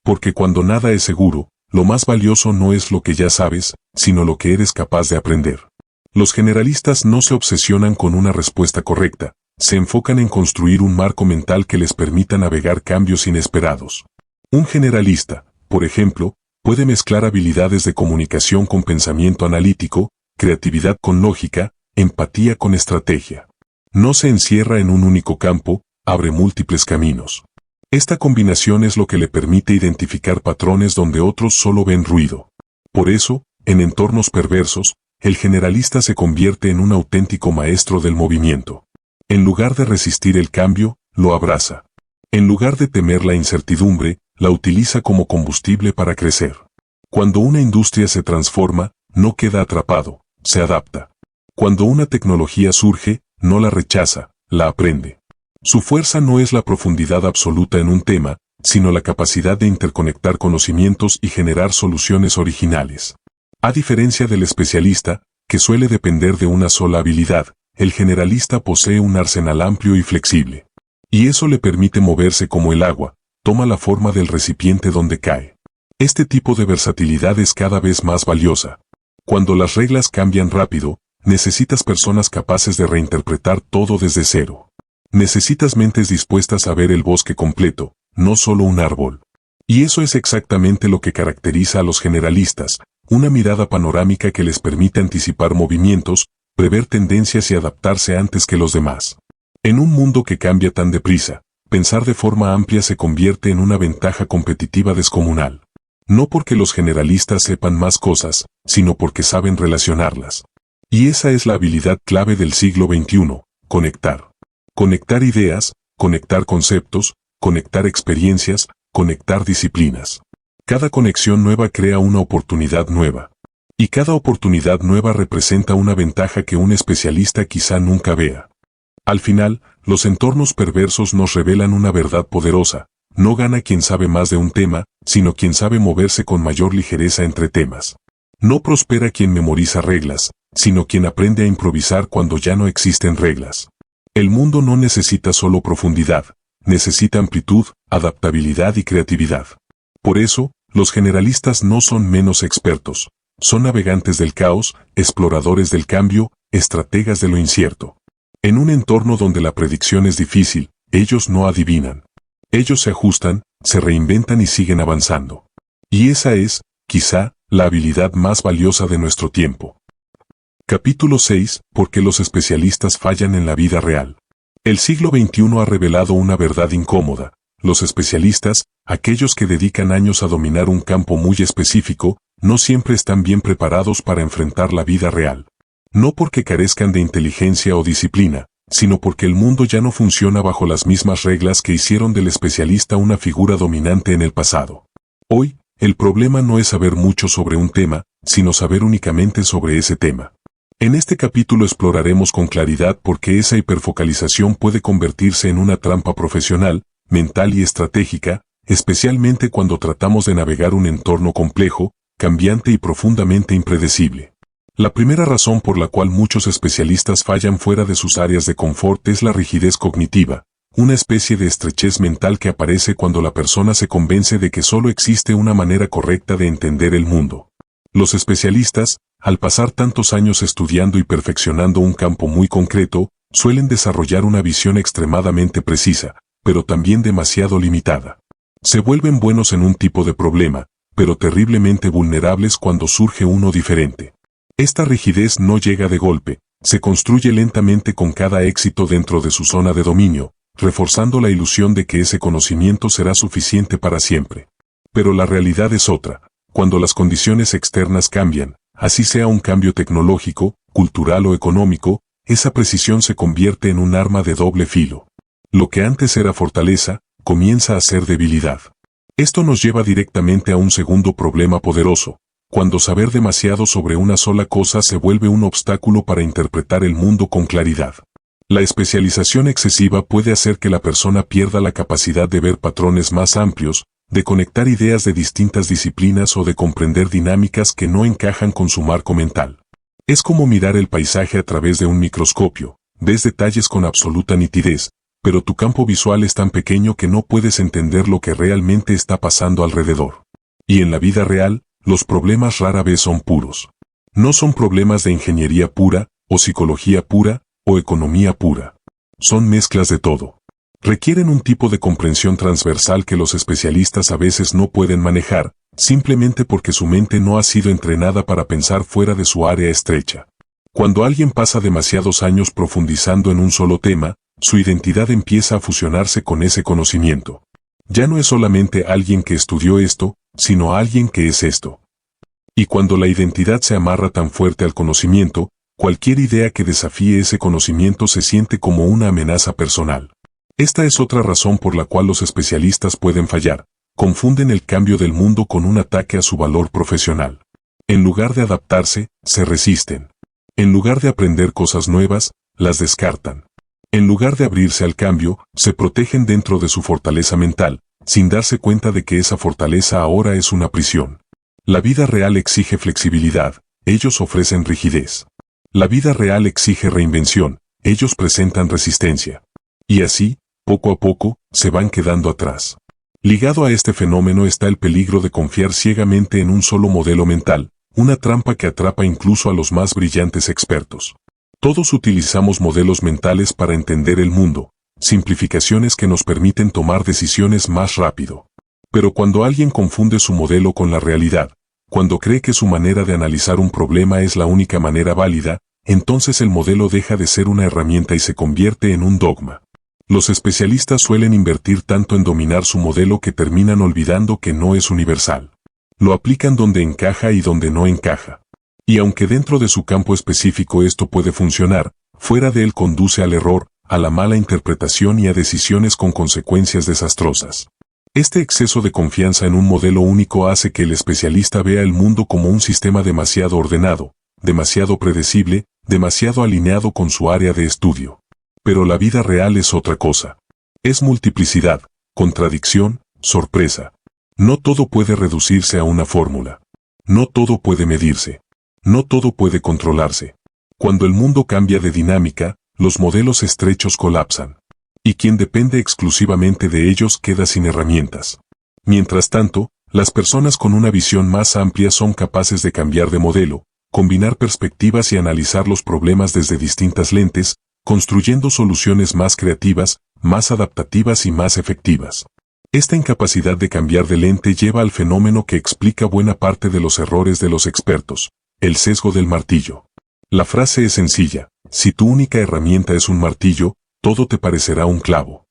Porque cuando nada es seguro, lo más valioso no es lo que ya sabes, sino lo que eres capaz de aprender. Los generalistas no se obsesionan con una respuesta correcta, se enfocan en construir un marco mental que les permita navegar cambios inesperados. Un generalista, por ejemplo, puede mezclar habilidades de comunicación con pensamiento analítico, creatividad con lógica, empatía con estrategia. No se encierra en un único campo, abre múltiples caminos. Esta combinación es lo que le permite identificar patrones donde otros solo ven ruido. Por eso, en entornos perversos, el generalista se convierte en un auténtico maestro del movimiento. En lugar de resistir el cambio, lo abraza. En lugar de temer la incertidumbre, la utiliza como combustible para crecer. Cuando una industria se transforma, no queda atrapado, se adapta. Cuando una tecnología surge, no la rechaza, la aprende. Su fuerza no es la profundidad absoluta en un tema, sino la capacidad de interconectar conocimientos y generar soluciones originales. A diferencia del especialista, que suele depender de una sola habilidad, el generalista posee un arsenal amplio y flexible. Y eso le permite moverse como el agua, toma la forma del recipiente donde cae. Este tipo de versatilidad es cada vez más valiosa. Cuando las reglas cambian rápido, necesitas personas capaces de reinterpretar todo desde cero. Necesitas mentes dispuestas a ver el bosque completo, no solo un árbol. Y eso es exactamente lo que caracteriza a los generalistas, una mirada panorámica que les permite anticipar movimientos, prever tendencias y adaptarse antes que los demás. En un mundo que cambia tan deprisa, pensar de forma amplia se convierte en una ventaja competitiva descomunal. No porque los generalistas sepan más cosas, sino porque saben relacionarlas. Y esa es la habilidad clave del siglo XXI, conectar. Conectar ideas, conectar conceptos, conectar experiencias, conectar disciplinas. Cada conexión nueva crea una oportunidad nueva. Y cada oportunidad nueva representa una ventaja que un especialista quizá nunca vea. Al final, los entornos perversos nos revelan una verdad poderosa: no gana quien sabe más de un tema, sino quien sabe moverse con mayor ligereza entre temas. No prospera quien memoriza reglas, sino quien aprende a improvisar cuando ya no existen reglas. El mundo no necesita solo profundidad, necesita amplitud, adaptabilidad y creatividad. Por eso, los generalistas no son menos expertos, son navegantes del caos, exploradores del cambio, estrategas de lo incierto. En un entorno donde la predicción es difícil, ellos no adivinan. Ellos se ajustan, se reinventan y siguen avanzando. Y esa es, quizá, la habilidad más valiosa de nuestro tiempo. Capítulo 6. ¿Por qué los especialistas fallan en la vida real? El siglo XXI ha revelado una verdad incómoda. Los especialistas, aquellos que dedican años a dominar un campo muy específico, no siempre están bien preparados para enfrentar la vida real. No porque carezcan de inteligencia o disciplina, sino porque el mundo ya no funciona bajo las mismas reglas que hicieron del especialista una figura dominante en el pasado. Hoy, el problema no es saber mucho sobre un tema, sino saber únicamente sobre ese tema. En este capítulo exploraremos con claridad por qué esa hiperfocalización puede convertirse en una trampa profesional, mental y estratégica, especialmente cuando tratamos de navegar un entorno complejo, cambiante y profundamente impredecible. La primera razón por la cual muchos especialistas fallan fuera de sus áreas de confort es la rigidez cognitiva, una especie de estrechez mental que aparece cuando la persona se convence de que solo existe una manera correcta de entender el mundo. Los especialistas, al pasar tantos años estudiando y perfeccionando un campo muy concreto, suelen desarrollar una visión extremadamente precisa, pero también demasiado limitada. Se vuelven buenos en un tipo de problema, pero terriblemente vulnerables cuando surge uno diferente. Esta rigidez no llega de golpe, se construye lentamente con cada éxito dentro de su zona de dominio, reforzando la ilusión de que ese conocimiento será suficiente para siempre. Pero la realidad es otra. Cuando las condiciones externas cambian, así sea un cambio tecnológico, cultural o económico, esa precisión se convierte en un arma de doble filo. Lo que antes era fortaleza, comienza a ser debilidad. Esto nos lleva directamente a un segundo problema poderoso, cuando saber demasiado sobre una sola cosa se vuelve un obstáculo para interpretar el mundo con claridad. La especialización excesiva puede hacer que la persona pierda la capacidad de ver patrones más amplios, de conectar ideas de distintas disciplinas o de comprender dinámicas que no encajan con su marco mental. Es como mirar el paisaje a través de un microscopio, ves detalles con absoluta nitidez, pero tu campo visual es tan pequeño que no puedes entender lo que realmente está pasando alrededor. Y en la vida real, los problemas rara vez son puros. No son problemas de ingeniería pura, o psicología pura, o economía pura. Son mezclas de todo. Requieren un tipo de comprensión transversal que los especialistas a veces no pueden manejar, simplemente porque su mente no ha sido entrenada para pensar fuera de su área estrecha. Cuando alguien pasa demasiados años profundizando en un solo tema, su identidad empieza a fusionarse con ese conocimiento. Ya no es solamente alguien que estudió esto, sino alguien que es esto. Y cuando la identidad se amarra tan fuerte al conocimiento, cualquier idea que desafíe ese conocimiento se siente como una amenaza personal. Esta es otra razón por la cual los especialistas pueden fallar. Confunden el cambio del mundo con un ataque a su valor profesional. En lugar de adaptarse, se resisten. En lugar de aprender cosas nuevas, las descartan. En lugar de abrirse al cambio, se protegen dentro de su fortaleza mental, sin darse cuenta de que esa fortaleza ahora es una prisión. La vida real exige flexibilidad, ellos ofrecen rigidez. La vida real exige reinvención, ellos presentan resistencia. Y así, poco a poco, se van quedando atrás. Ligado a este fenómeno está el peligro de confiar ciegamente en un solo modelo mental, una trampa que atrapa incluso a los más brillantes expertos. Todos utilizamos modelos mentales para entender el mundo, simplificaciones que nos permiten tomar decisiones más rápido. Pero cuando alguien confunde su modelo con la realidad, cuando cree que su manera de analizar un problema es la única manera válida, entonces el modelo deja de ser una herramienta y se convierte en un dogma. Los especialistas suelen invertir tanto en dominar su modelo que terminan olvidando que no es universal. Lo aplican donde encaja y donde no encaja. Y aunque dentro de su campo específico esto puede funcionar, fuera de él conduce al error, a la mala interpretación y a decisiones con consecuencias desastrosas. Este exceso de confianza en un modelo único hace que el especialista vea el mundo como un sistema demasiado ordenado, demasiado predecible, demasiado alineado con su área de estudio. Pero la vida real es otra cosa. Es multiplicidad, contradicción, sorpresa. No todo puede reducirse a una fórmula. No todo puede medirse. No todo puede controlarse. Cuando el mundo cambia de dinámica, los modelos estrechos colapsan. Y quien depende exclusivamente de ellos queda sin herramientas. Mientras tanto, las personas con una visión más amplia son capaces de cambiar de modelo, combinar perspectivas y analizar los problemas desde distintas lentes, construyendo soluciones más creativas, más adaptativas y más efectivas. Esta incapacidad de cambiar de lente lleva al fenómeno que explica buena parte de los errores de los expertos, el sesgo del martillo. La frase es sencilla: si tu única herramienta es un martillo, todo te parecerá un clavo.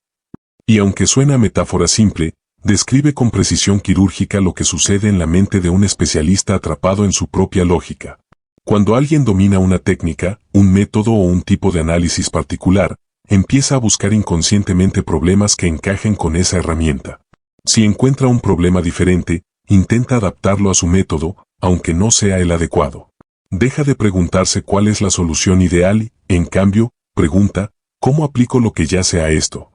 Y aunque suena a metáfora simple, describe con precisión quirúrgica lo que sucede en la mente de un especialista atrapado en su propia lógica. Cuando alguien domina una técnica, un método o un tipo de análisis particular, empieza a buscar inconscientemente problemas que encajen con esa herramienta. Si encuentra un problema diferente, intenta adaptarlo a su método, aunque no sea el adecuado. Deja de preguntarse cuál es la solución ideal y, en cambio, pregunta, ¿cómo aplico lo que ya sé a esto?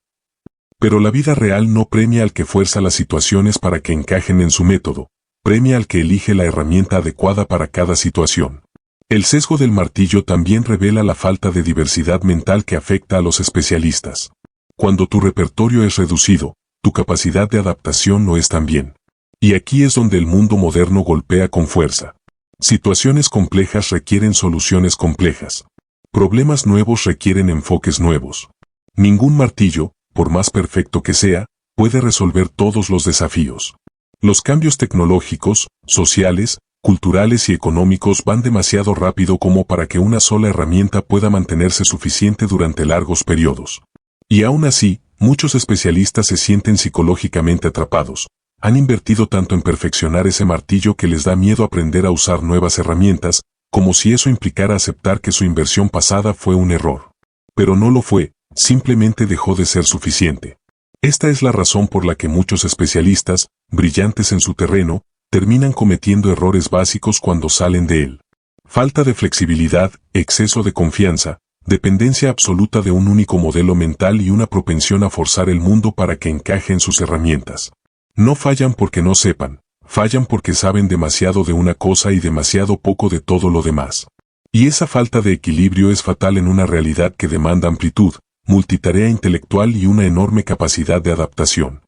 Pero la vida real no premia al que fuerza las situaciones para que encajen en su método, premia al que elige la herramienta adecuada para cada situación. El sesgo del martillo también revela la falta de diversidad mental que afecta a los especialistas. Cuando tu repertorio es reducido, tu capacidad de adaptación no es tan bien. Y aquí es donde el mundo moderno golpea con fuerza. Situaciones complejas requieren soluciones complejas. Problemas nuevos requieren enfoques nuevos. Ningún martillo, por más perfecto que sea, puede resolver todos los desafíos. Los cambios tecnológicos, sociales, culturales y económicos van demasiado rápido como para que una sola herramienta pueda mantenerse suficiente durante largos periodos. Y aún así, Muchos especialistas se sienten psicológicamente atrapados. Han invertido tanto en perfeccionar ese martillo que les da miedo aprender a usar nuevas herramientas, como si eso implicara aceptar que su inversión pasada fue un error. Pero no lo fue, simplemente dejó de ser suficiente. Esta es la razón por la que muchos especialistas, brillantes en su terreno, terminan cometiendo errores básicos cuando salen de él. Falta de flexibilidad, exceso de confianza, dependencia absoluta de un único modelo mental y una propensión a forzar el mundo para que encaje en sus herramientas. No fallan porque no sepan, fallan porque saben demasiado de una cosa y demasiado poco de todo lo demás. Y esa falta de equilibrio es fatal en una realidad que demanda amplitud, multitarea intelectual y una enorme capacidad de adaptación.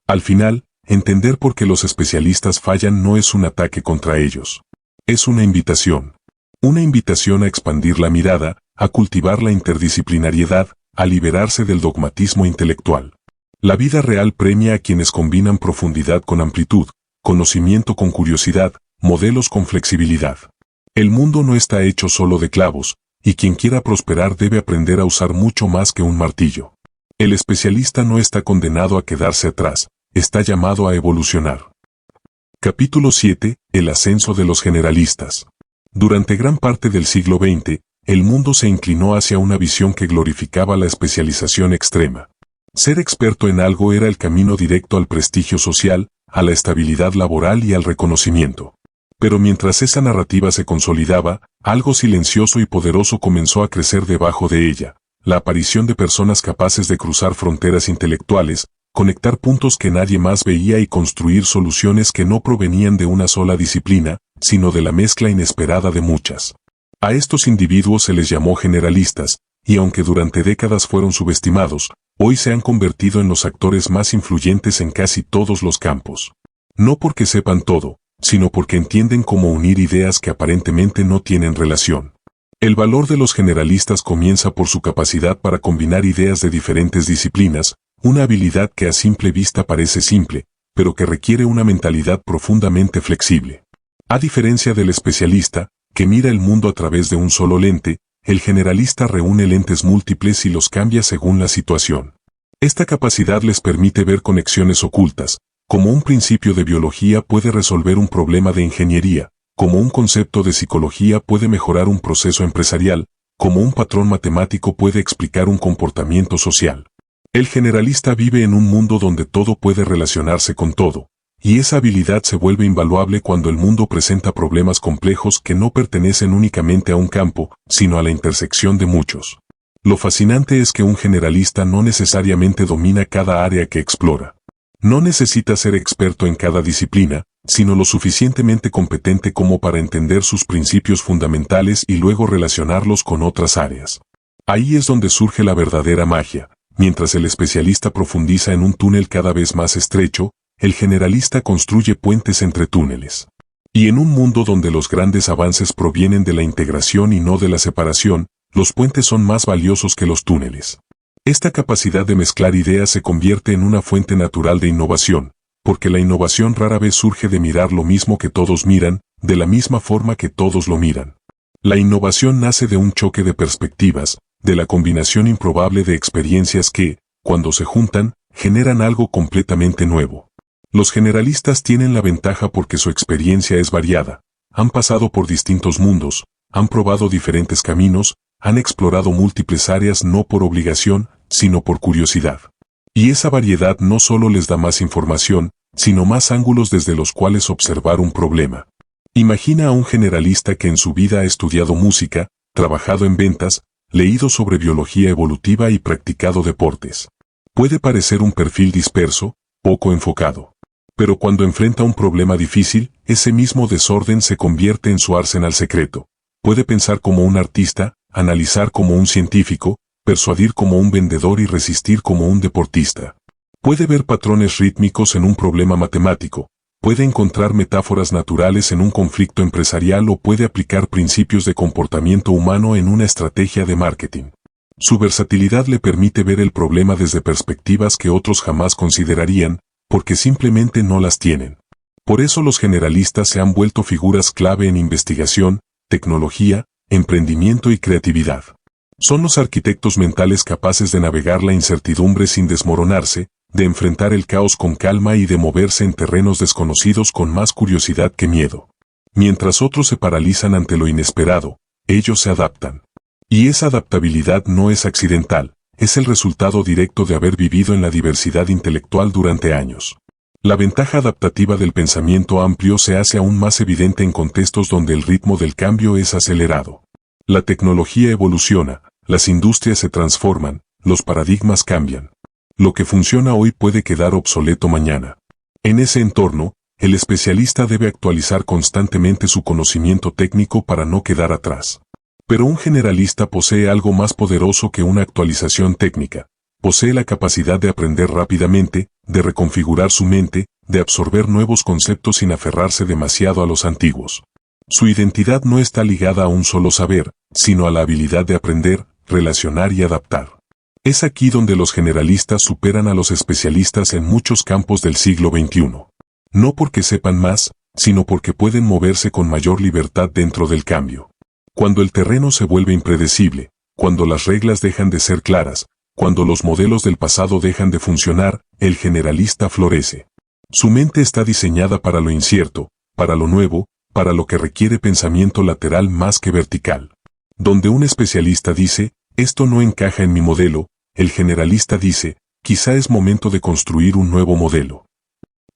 Al final, entender por qué los especialistas fallan no es un ataque contra ellos. Es una invitación. Una invitación a expandir la mirada, a cultivar la interdisciplinariedad, a liberarse del dogmatismo intelectual. La vida real premia a quienes combinan profundidad con amplitud, conocimiento con curiosidad, modelos con flexibilidad. El mundo no está hecho solo de clavos, y quien quiera prosperar debe aprender a usar mucho más que un martillo. El especialista no está condenado a quedarse atrás, está llamado a evolucionar. Capítulo 7. El ascenso de los generalistas. Durante gran parte del siglo XX, el mundo se inclinó hacia una visión que glorificaba la especialización extrema. Ser experto en algo era el camino directo al prestigio social, a la estabilidad laboral y al reconocimiento. Pero mientras esa narrativa se consolidaba, algo silencioso y poderoso comenzó a crecer debajo de ella: la aparición de personas capaces de cruzar fronteras intelectuales, conectar puntos que nadie más veía y construir soluciones que no provenían de una sola disciplina, sino de la mezcla inesperada de muchas. A estos individuos se les llamó generalistas, y aunque durante décadas fueron subestimados, hoy se han convertido en los actores más influyentes en casi todos los campos. No porque sepan todo, sino porque entienden cómo unir ideas que aparentemente no tienen relación. El valor de los generalistas comienza por su capacidad para combinar ideas de diferentes disciplinas, una habilidad que a simple vista parece simple, pero que requiere una mentalidad profundamente flexible. A diferencia del especialista, que mira el mundo a través de un solo lente, el generalista reúne lentes múltiples y los cambia según la situación. Esta capacidad les permite ver conexiones ocultas, como un principio de biología puede resolver un problema de ingeniería, como un concepto de psicología puede mejorar un proceso empresarial, como un patrón matemático puede explicar un comportamiento social. El generalista vive en un mundo donde todo puede relacionarse con todo, y esa habilidad se vuelve invaluable cuando el mundo presenta problemas complejos que no pertenecen únicamente a un campo, sino a la intersección de muchos. Lo fascinante es que un generalista no necesariamente domina cada área que explora. No necesita ser experto en cada disciplina, sino lo suficientemente competente como para entender sus principios fundamentales y luego relacionarlos con otras áreas. Ahí es donde surge la verdadera magia. Mientras el especialista profundiza en un túnel cada vez más estrecho, el generalista construye puentes entre túneles. Y en un mundo donde los grandes avances provienen de la integración y no de la separación, los puentes son más valiosos que los túneles. Esta capacidad de mezclar ideas se convierte en una fuente natural de innovación, porque la innovación rara vez surge de mirar lo mismo que todos miran, de la misma forma que todos lo miran. La innovación nace de un choque de perspectivas, de la combinación improbable de experiencias que, cuando se juntan, generan algo completamente nuevo. Los generalistas tienen la ventaja porque su experiencia es variada, han pasado por distintos mundos, han probado diferentes caminos, han explorado múltiples áreas no por obligación, sino por curiosidad. Y esa variedad no solo les da más información, sino más ángulos desde los cuales observar un problema. Imagina a un generalista que en su vida ha estudiado música, trabajado en ventas, leído sobre biología evolutiva y practicado deportes. Puede parecer un perfil disperso, poco enfocado. Pero cuando enfrenta un problema difícil, ese mismo desorden se convierte en su arsenal secreto. Puede pensar como un artista, analizar como un científico, persuadir como un vendedor y resistir como un deportista. Puede ver patrones rítmicos en un problema matemático, puede encontrar metáforas naturales en un conflicto empresarial o puede aplicar principios de comportamiento humano en una estrategia de marketing. Su versatilidad le permite ver el problema desde perspectivas que otros jamás considerarían, porque simplemente no las tienen. Por eso los generalistas se han vuelto figuras clave en investigación, tecnología, emprendimiento y creatividad. Son los arquitectos mentales capaces de navegar la incertidumbre sin desmoronarse, de enfrentar el caos con calma y de moverse en terrenos desconocidos con más curiosidad que miedo. Mientras otros se paralizan ante lo inesperado, ellos se adaptan. Y esa adaptabilidad no es accidental, es el resultado directo de haber vivido en la diversidad intelectual durante años. La ventaja adaptativa del pensamiento amplio se hace aún más evidente en contextos donde el ritmo del cambio es acelerado. La tecnología evoluciona, las industrias se transforman, los paradigmas cambian. Lo que funciona hoy puede quedar obsoleto mañana. En ese entorno, el especialista debe actualizar constantemente su conocimiento técnico para no quedar atrás. Pero un generalista posee algo más poderoso que una actualización técnica. Posee la capacidad de aprender rápidamente, de reconfigurar su mente, de absorber nuevos conceptos sin aferrarse demasiado a los antiguos. Su identidad no está ligada a un solo saber, sino a la habilidad de aprender, relacionar y adaptar. Es aquí donde los generalistas superan a los especialistas en muchos campos del siglo XXI. No porque sepan más, sino porque pueden moverse con mayor libertad dentro del cambio. Cuando el terreno se vuelve impredecible, cuando las reglas dejan de ser claras, cuando los modelos del pasado dejan de funcionar, el generalista florece. Su mente está diseñada para lo incierto, para lo nuevo, para lo que requiere pensamiento lateral más que vertical. Donde un especialista dice, esto no encaja en mi modelo, el generalista dice, quizá es momento de construir un nuevo modelo.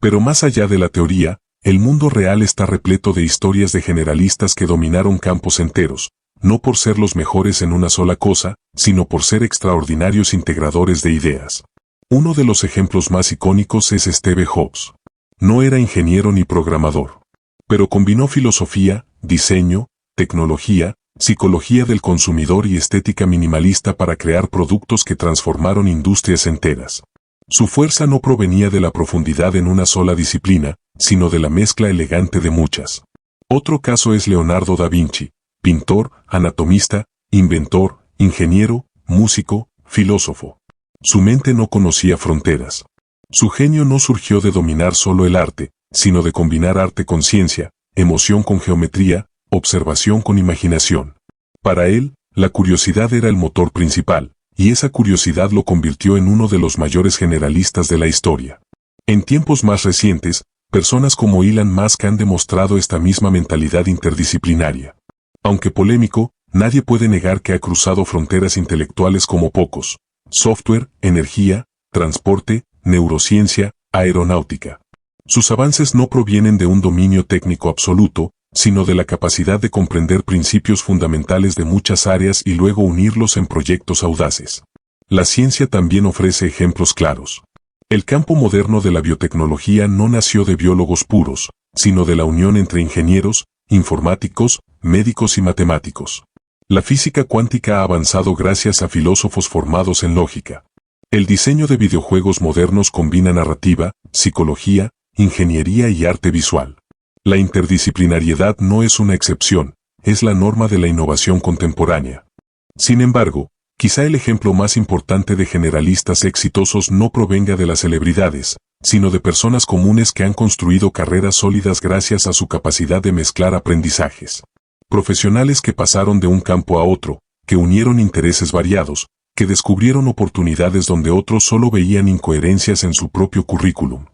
Pero más allá de la teoría, el mundo real está repleto de historias de generalistas que dominaron campos enteros, no por ser los mejores en una sola cosa, sino por ser extraordinarios integradores de ideas. Uno de los ejemplos más icónicos es Steve Jobs. No era ingeniero ni programador, pero combinó filosofía, diseño, tecnología, psicología del consumidor y estética minimalista para crear productos que transformaron industrias enteras. Su fuerza no provenía de la profundidad en una sola disciplina, sino de la mezcla elegante de muchas. Otro caso es Leonardo da Vinci, pintor, anatomista, inventor, ingeniero, músico, filósofo. Su mente no conocía fronteras. Su genio no surgió de dominar solo el arte, sino de combinar arte con ciencia, emoción con geometría, observación con imaginación. Para él, la curiosidad era el motor principal, y esa curiosidad lo convirtió en uno de los mayores generalistas de la historia. En tiempos más recientes, personas como Elon Musk han demostrado esta misma mentalidad interdisciplinaria. Aunque polémico, nadie puede negar que ha cruzado fronteras intelectuales como pocos: software, energía, transporte, neurociencia, aeronáutica. Sus avances no provienen de un dominio técnico absoluto, sino de la capacidad de comprender principios fundamentales de muchas áreas y luego unirlos en proyectos audaces. La ciencia también ofrece ejemplos claros. El campo moderno de la biotecnología no nació de biólogos puros, sino de la unión entre ingenieros, informáticos, médicos y matemáticos. La física cuántica ha avanzado gracias a filósofos formados en lógica. El diseño de videojuegos modernos combina narrativa, psicología, ingeniería y arte visual. La interdisciplinariedad no es una excepción, es la norma de la innovación contemporánea. Sin embargo, quizá el ejemplo más importante de generalistas exitosos no provenga de las celebridades, sino de personas comunes que han construido carreras sólidas gracias a su capacidad de mezclar aprendizajes. Profesionales que pasaron de un campo a otro, que unieron intereses variados, que descubrieron oportunidades donde otros solo veían incoherencias en su propio currículum.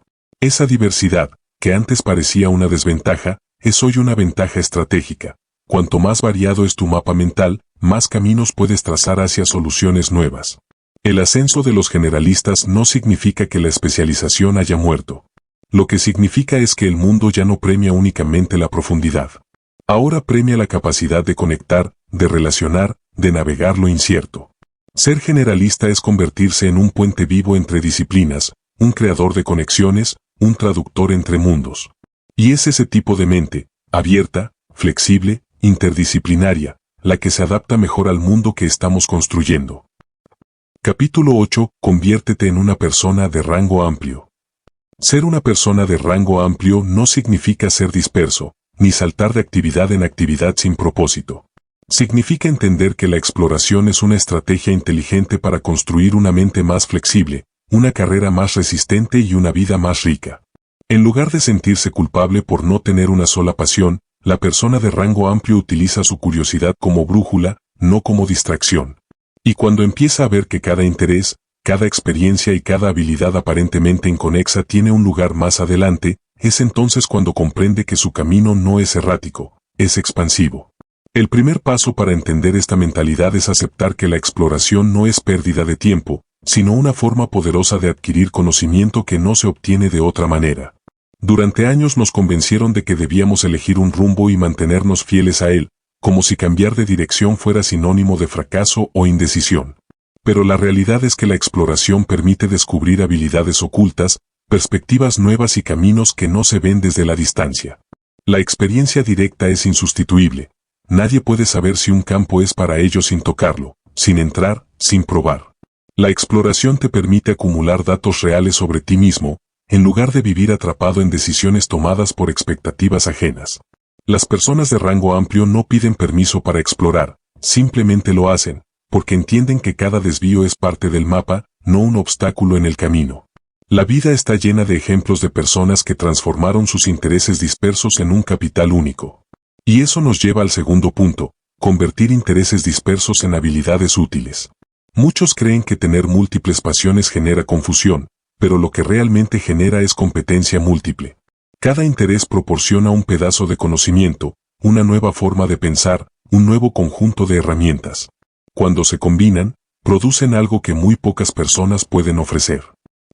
Esa diversidad, que antes parecía una desventaja, es hoy una ventaja estratégica. Cuanto más variado es tu mapa mental, más caminos puedes trazar hacia soluciones nuevas. El ascenso de los generalistas no significa que la especialización haya muerto. Lo que significa es que el mundo ya no premia únicamente la profundidad. Ahora premia la capacidad de conectar, de relacionar, de navegar lo incierto. Ser generalista es convertirse en un puente vivo entre disciplinas, un creador de conexiones, un traductor entre mundos. Y es ese tipo de mente, abierta, flexible, interdisciplinaria, la que se adapta mejor al mundo que estamos construyendo. Capítulo 8. Conviértete en una persona de rango amplio. Ser una persona de rango amplio no significa ser disperso, ni saltar de actividad en actividad sin propósito. Significa entender que la exploración es una estrategia inteligente para construir una mente más flexible, una carrera más resistente y una vida más rica. En lugar de sentirse culpable por no tener una sola pasión, la persona de rango amplio utiliza su curiosidad como brújula, no como distracción. Y cuando empieza a ver que cada interés, cada experiencia y cada habilidad aparentemente inconexa tiene un lugar más adelante, es entonces cuando comprende que su camino no es errático, es expansivo. El primer paso para entender esta mentalidad es aceptar que la exploración no es pérdida de tiempo, sino una forma poderosa de adquirir conocimiento que no se obtiene de otra manera. Durante años nos convencieron de que debíamos elegir un rumbo y mantenernos fieles a él, como si cambiar de dirección fuera sinónimo de fracaso o indecisión. Pero la realidad es que la exploración permite descubrir habilidades ocultas, perspectivas nuevas y caminos que no se ven desde la distancia. La experiencia directa es insustituible. Nadie puede saber si un campo es para ellos sin tocarlo, sin entrar, sin probar. La exploración te permite acumular datos reales sobre ti mismo, en lugar de vivir atrapado en decisiones tomadas por expectativas ajenas. Las personas de rango amplio no piden permiso para explorar, simplemente lo hacen, porque entienden que cada desvío es parte del mapa, no un obstáculo en el camino. La vida está llena de ejemplos de personas que transformaron sus intereses dispersos en un capital único. Y eso nos lleva al segundo punto, convertir intereses dispersos en habilidades útiles. Muchos creen que tener múltiples pasiones genera confusión, pero lo que realmente genera es competencia múltiple. Cada interés proporciona un pedazo de conocimiento, una nueva forma de pensar, un nuevo conjunto de herramientas. Cuando se combinan, producen algo que muy pocas personas pueden ofrecer.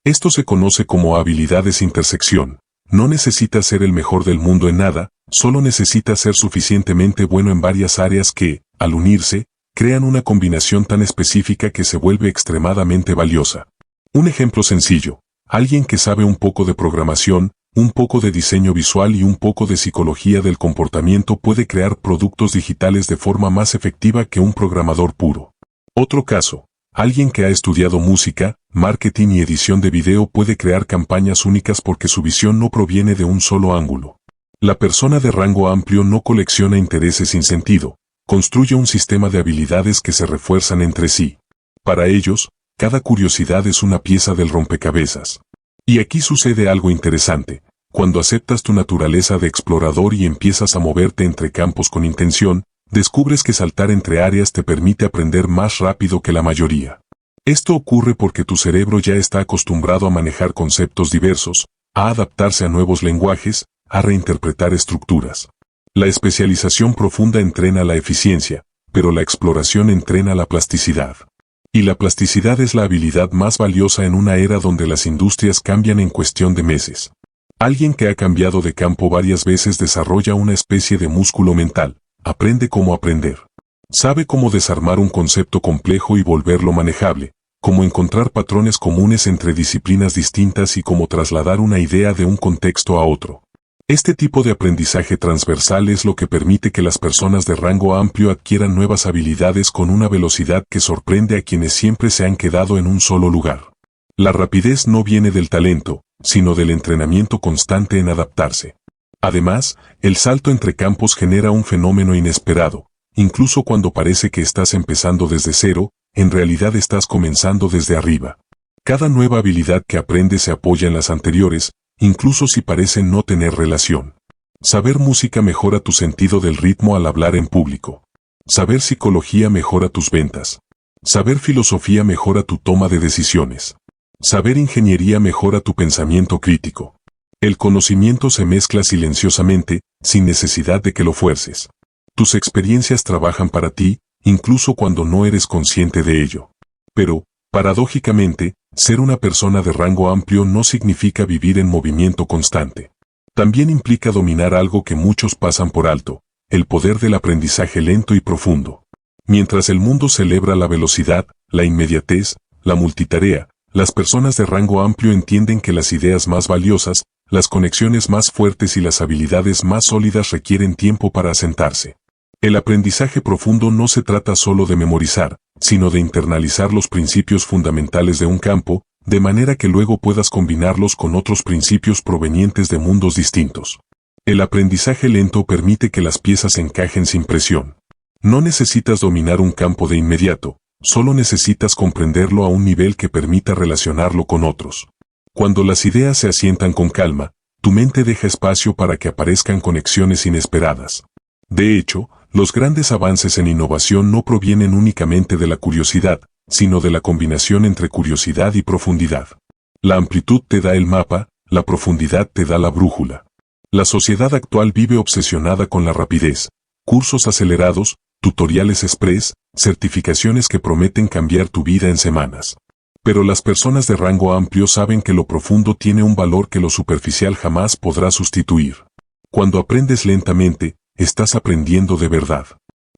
Esto se conoce como habilidades intersección. No necesitas ser el mejor del mundo en nada, solo necesitas ser suficientemente bueno en varias áreas que, al unirse, crean una combinación tan específica que se vuelve extremadamente valiosa. Un ejemplo sencillo: alguien que sabe un poco de programación, un poco de diseño visual y un poco de psicología del comportamiento puede crear productos digitales de forma más efectiva que un programador puro. Otro caso: alguien que ha estudiado música, marketing y edición de video puede crear campañas únicas porque su visión no proviene de un solo ángulo. La persona de rango amplio no colecciona intereses sin sentido, construye un sistema de habilidades que se refuerzan entre sí. Para ellos, cada curiosidad es una pieza del rompecabezas. Y aquí sucede algo interesante. Cuando aceptas tu naturaleza de explorador y empiezas a moverte entre campos con intención, descubres que saltar entre áreas te permite aprender más rápido que la mayoría. Esto ocurre porque tu cerebro ya está acostumbrado a manejar conceptos diversos, a adaptarse a nuevos lenguajes, a reinterpretar estructuras. La especialización profunda entrena la eficiencia, pero la exploración entrena la plasticidad. Y la plasticidad es la habilidad más valiosa en una era donde las industrias cambian en cuestión de meses. Alguien que ha cambiado de campo varias veces desarrolla una especie de músculo mental, aprende cómo aprender. Sabe cómo desarmar un concepto complejo y volverlo manejable, cómo encontrar patrones comunes entre disciplinas distintas y cómo trasladar una idea de un contexto a otro. Este tipo de aprendizaje transversal es lo que permite que las personas de rango amplio adquieran nuevas habilidades con una velocidad que sorprende a quienes siempre se han quedado en un solo lugar. La rapidez no viene del talento, sino del entrenamiento constante en adaptarse. Además, el salto entre campos genera un fenómeno inesperado. Incluso cuando parece que estás empezando desde cero, en realidad estás comenzando desde arriba. Cada nueva habilidad que aprendes se apoya en las anteriores, incluso si parecen no tener relación. Saber música mejora tu sentido del ritmo al hablar en público. Saber psicología mejora tus ventas. Saber filosofía mejora tu toma de decisiones. Saber ingeniería mejora tu pensamiento crítico. El conocimiento se mezcla silenciosamente, sin necesidad de que lo fuerces. Tus experiencias trabajan para ti, incluso cuando no eres consciente de ello. Pero, paradójicamente, ser una persona de rango amplio no significa vivir en movimiento constante. También implica dominar algo que muchos pasan por alto: el poder del aprendizaje lento y profundo. Mientras el mundo celebra la velocidad, la inmediatez, la multitarea, las personas de rango amplio entienden que las ideas más valiosas, las conexiones más fuertes y las habilidades más sólidas requieren tiempo para asentarse. El aprendizaje profundo no se trata solo de memorizar, sino de internalizar los principios fundamentales de un campo, de manera que luego puedas combinarlos con otros principios provenientes de mundos distintos. El aprendizaje lento permite que las piezas encajen sin presión. No necesitas dominar un campo de inmediato, solo necesitas comprenderlo a un nivel que permita relacionarlo con otros. Cuando las ideas se asientan con calma, tu mente deja espacio para que aparezcan conexiones inesperadas. De hecho, los grandes avances en innovación no provienen únicamente de la curiosidad, sino de la combinación entre curiosidad y profundidad. La amplitud te da el mapa, la profundidad te da la brújula. La sociedad actual vive obsesionada con la rapidez, cursos acelerados, tutoriales express, certificaciones que prometen cambiar tu vida en semanas. Pero las personas de rango amplio saben que lo profundo tiene un valor que lo superficial jamás podrá sustituir. Cuando aprendes lentamente, estás aprendiendo de verdad.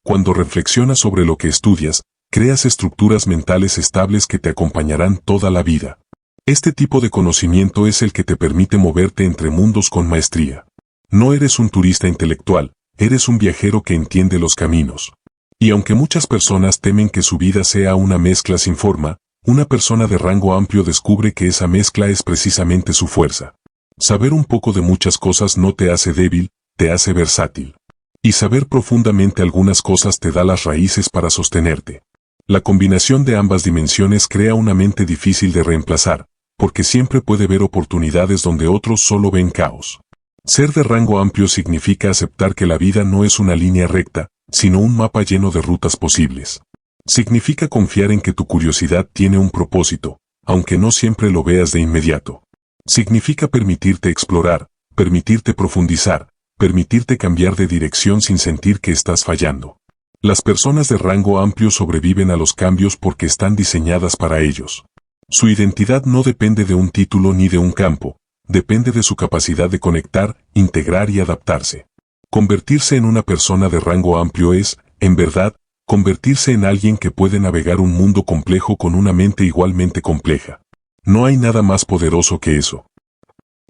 Cuando reflexionas sobre lo que estudias, creas estructuras mentales estables que te acompañarán toda la vida. Este tipo de conocimiento es el que te permite moverte entre mundos con maestría. No eres un turista intelectual, eres un viajero que entiende los caminos. Y aunque muchas personas temen que su vida sea una mezcla sin forma, una persona de rango amplio descubre que esa mezcla es precisamente su fuerza. Saber un poco de muchas cosas no te hace débil, te hace versátil. Y saber profundamente algunas cosas te da las raíces para sostenerte. La combinación de ambas dimensiones crea una mente difícil de reemplazar, porque siempre puede ver oportunidades donde otros solo ven caos. Ser de rango amplio significa aceptar que la vida no es una línea recta, sino un mapa lleno de rutas posibles. Significa confiar en que tu curiosidad tiene un propósito, aunque no siempre lo veas de inmediato. Significa permitirte explorar, permitirte profundizar, permitirte cambiar de dirección sin sentir que estás fallando. Las personas de rango amplio sobreviven a los cambios porque están diseñadas para ellos. Su identidad no depende de un título ni de un campo, depende de su capacidad de conectar, integrar y adaptarse. Convertirse en una persona de rango amplio es, en verdad, convertirse en alguien que puede navegar un mundo complejo con una mente igualmente compleja. No hay nada más poderoso que eso.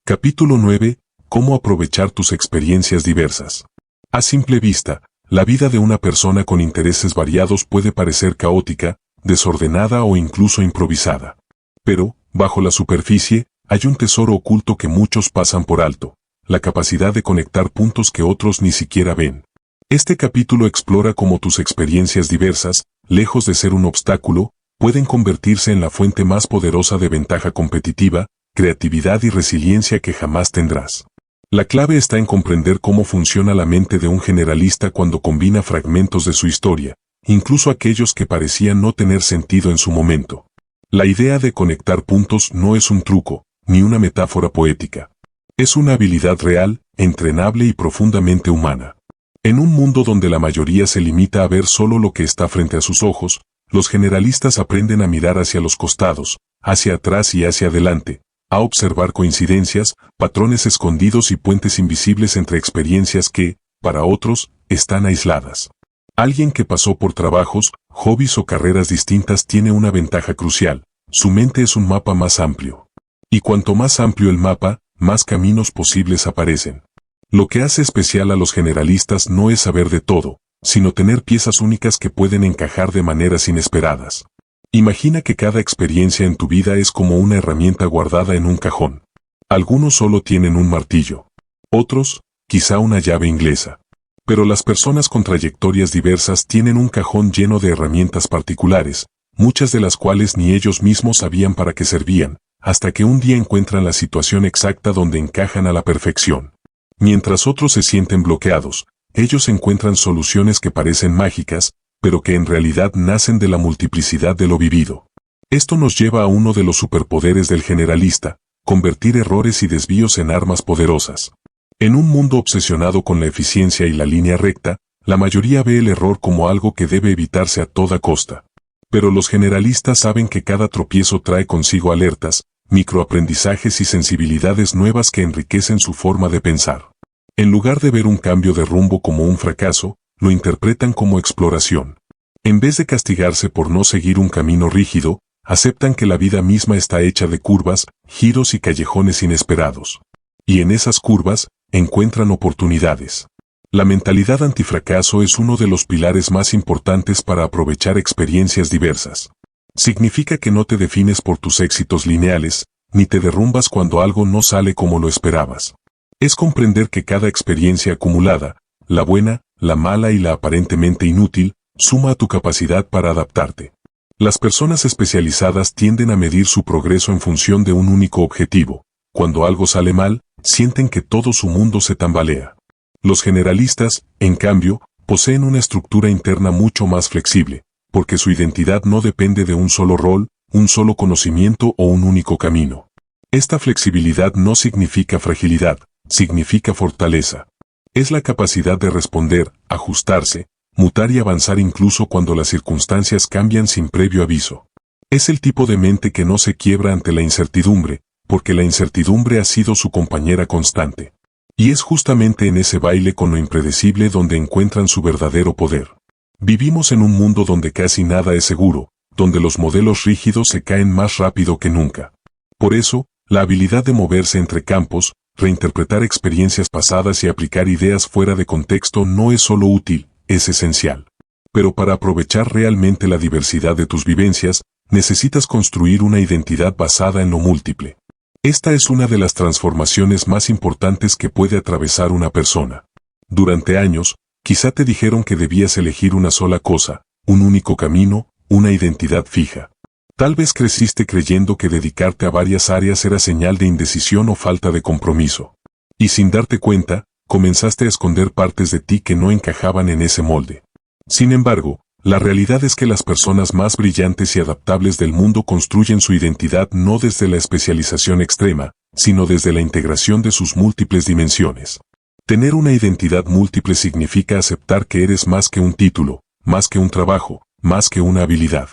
Capítulo 9. ¿Cómo aprovechar tus experiencias diversas? A simple vista, la vida de una persona con intereses variados puede parecer caótica, desordenada o incluso improvisada. Pero, bajo la superficie, hay un tesoro oculto que muchos pasan por alto, la capacidad de conectar puntos que otros ni siquiera ven. Este capítulo explora cómo tus experiencias diversas, lejos de ser un obstáculo, pueden convertirse en la fuente más poderosa de ventaja competitiva, creatividad y resiliencia que jamás tendrás. La clave está en comprender cómo funciona la mente de un generalista cuando combina fragmentos de su historia, incluso aquellos que parecían no tener sentido en su momento. La idea de conectar puntos no es un truco, ni una metáfora poética. Es una habilidad real, entrenable y profundamente humana. En un mundo donde la mayoría se limita a ver solo lo que está frente a sus ojos, los generalistas aprenden a mirar hacia los costados, hacia atrás y hacia adelante, a observar coincidencias, patrones escondidos y puentes invisibles entre experiencias que, para otros, están aisladas. Alguien que pasó por trabajos, hobbies o carreras distintas tiene una ventaja crucial: su mente es un mapa más amplio. Y cuanto más amplio el mapa, más caminos posibles aparecen. Lo que hace especial a los generalistas no es saber de todo, sino tener piezas únicas que pueden encajar de maneras inesperadas. Imagina que cada experiencia en tu vida es como una herramienta guardada en un cajón. Algunos solo tienen un martillo. Otros, quizá una llave inglesa. Pero las personas con trayectorias diversas tienen un cajón lleno de herramientas particulares, muchas de las cuales ni ellos mismos sabían para qué servían, hasta que un día encuentran la situación exacta donde encajan a la perfección. Mientras otros se sienten bloqueados, ellos encuentran soluciones que parecen mágicas, pero que en realidad nacen de la multiplicidad de lo vivido. Esto nos lleva a uno de los superpoderes del generalista: convertir errores y desvíos en armas poderosas. En un mundo obsesionado con la eficiencia y la línea recta, la mayoría ve el error como algo que debe evitarse a toda costa. Pero los generalistas saben que cada tropiezo trae consigo alertas, microaprendizajes y sensibilidades nuevas que enriquecen su forma de pensar. En lugar de ver un cambio de rumbo como un fracaso, lo interpretan como exploración. En vez de castigarse por no seguir un camino rígido, aceptan que la vida misma está hecha de curvas, giros y callejones inesperados. Y en esas curvas, encuentran oportunidades. La mentalidad antifracaso es uno de los pilares más importantes para aprovechar experiencias diversas. Significa que no te defines por tus éxitos lineales, ni te derrumbas cuando algo no sale como lo esperabas. Es comprender que cada experiencia acumulada, la buena, la mala y la aparentemente inútil, suma a tu capacidad para adaptarte. Las personas especializadas tienden a medir su progreso en función de un único objetivo. Cuando algo sale mal, sienten que todo su mundo se tambalea. Los generalistas, en cambio, poseen una estructura interna mucho más flexible, porque su identidad no depende de un solo rol, un solo conocimiento o un único camino. Esta flexibilidad no significa fragilidad, significa fortaleza. Es la capacidad de responder, ajustarse, mutar y avanzar incluso cuando las circunstancias cambian sin previo aviso. Es el tipo de mente que no se quiebra ante la incertidumbre, porque la incertidumbre ha sido su compañera constante. Y es justamente en ese baile con lo impredecible donde encuentran su verdadero poder. Vivimos en un mundo donde casi nada es seguro, donde los modelos rígidos se caen más rápido que nunca. Por eso, la habilidad de moverse entre campos, reinterpretar experiencias pasadas y aplicar ideas fuera de contexto no es solo útil, es esencial. Pero para aprovechar realmente la diversidad de tus vivencias, necesitas construir una identidad basada en lo múltiple. Esta es una de las transformaciones más importantes que puede atravesar una persona. Durante años, quizá te dijeron que debías elegir una sola cosa, un único camino, una identidad fija. Tal vez creciste creyendo que dedicarte a varias áreas era señal de indecisión o falta de compromiso. Y sin darte cuenta, comenzaste a esconder partes de ti que no encajaban en ese molde. Sin embargo, la realidad es que las personas más brillantes y adaptables del mundo construyen su identidad no desde la especialización extrema, sino desde la integración de sus múltiples dimensiones. Tener una identidad múltiple significa aceptar que eres más que un título, más que un trabajo, más que una habilidad.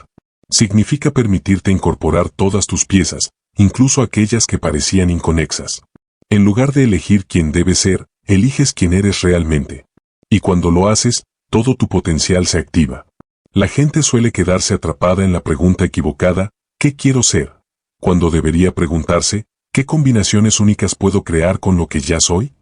Significa permitirte incorporar todas tus piezas, incluso aquellas que parecían inconexas. En lugar de elegir quién debes ser, eliges quién eres realmente. Y cuando lo haces, todo tu potencial se activa. La gente suele quedarse atrapada en la pregunta equivocada, ¿qué quiero ser? Cuando debería preguntarse, ¿qué combinaciones únicas puedo crear con lo que ya soy?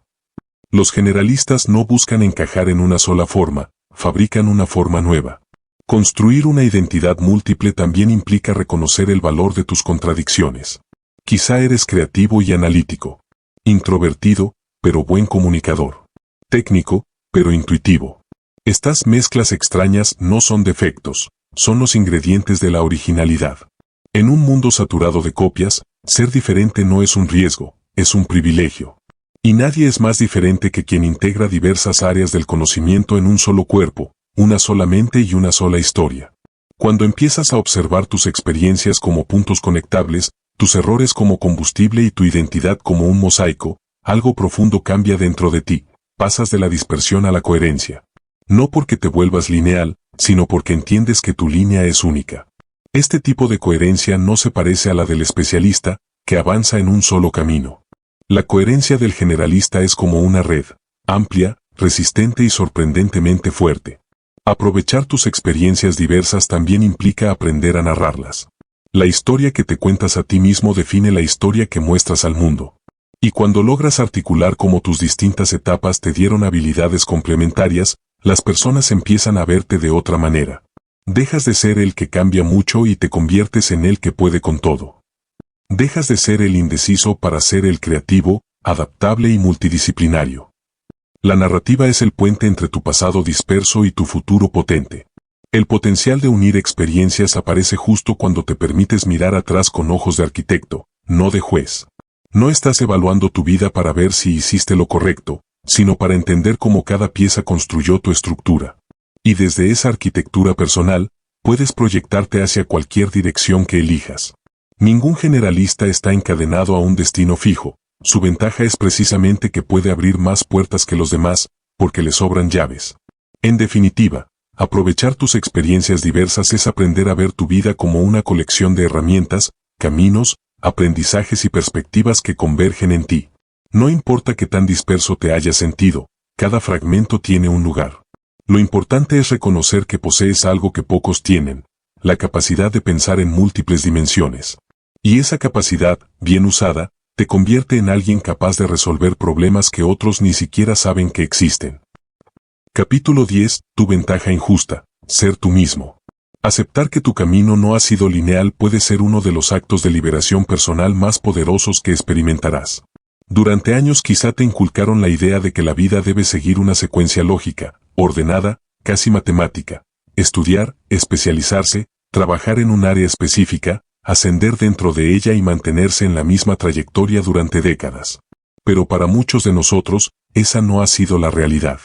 Los generalistas no buscan encajar en una sola forma, fabrican una forma nueva. Construir una identidad múltiple también implica reconocer el valor de tus contradicciones. Quizá eres creativo y analítico, introvertido, pero buen comunicador, técnico, pero intuitivo. Estas mezclas extrañas no son defectos, son los ingredientes de la originalidad. En un mundo saturado de copias, ser diferente no es un riesgo, es un privilegio. Y nadie es más diferente que quien integra diversas áreas del conocimiento en un solo cuerpo, una sola mente y una sola historia. Cuando empiezas a observar tus experiencias como puntos conectables, tus errores como combustible y tu identidad como un mosaico, algo profundo cambia dentro de ti, pasas de la dispersión a la coherencia. No porque te vuelvas lineal, sino porque entiendes que tu línea es única. Este tipo de coherencia no se parece a la del especialista, que avanza en un solo camino. La coherencia del generalista es como una red, amplia, resistente y sorprendentemente fuerte. Aprovechar tus experiencias diversas también implica aprender a narrarlas. La historia que te cuentas a ti mismo define la historia que muestras al mundo. Y cuando logras articular cómo tus distintas etapas te dieron habilidades complementarias, las personas empiezan a verte de otra manera. Dejas de ser el que cambia mucho y te conviertes en el que puede con todo. Dejas de ser el indeciso para ser el creativo, adaptable y multidisciplinario. La narrativa es el puente entre tu pasado disperso y tu futuro potente. El potencial de unir experiencias aparece justo cuando te permites mirar atrás con ojos de arquitecto, no de juez. No estás evaluando tu vida para ver si hiciste lo correcto, sino para entender cómo cada pieza construyó tu estructura. Y desde esa arquitectura personal, puedes proyectarte hacia cualquier dirección que elijas. Ningún generalista está encadenado a un destino fijo, su ventaja es precisamente que puede abrir más puertas que los demás, porque le sobran llaves. En definitiva, aprovechar tus experiencias diversas es aprender a ver tu vida como una colección de herramientas, caminos, aprendizajes y perspectivas que convergen en ti. No importa qué tan disperso te hayas sentido, cada fragmento tiene un lugar. Lo importante es reconocer que posees algo que pocos tienen, la capacidad de pensar en múltiples dimensiones. Y esa capacidad, bien usada, te convierte en alguien capaz de resolver problemas que otros ni siquiera saben que existen. Capítulo 10. Tu ventaja injusta. Ser tú mismo. Aceptar que tu camino no ha sido lineal puede ser uno de los actos de liberación personal más poderosos que experimentarás. Durante años quizá te inculcaron la idea de que la vida debe seguir una secuencia lógica, ordenada, casi matemática. Estudiar, especializarse, trabajar en un área específica, ascender dentro de ella y mantenerse en la misma trayectoria durante décadas. Pero para muchos de nosotros, esa no ha sido la realidad.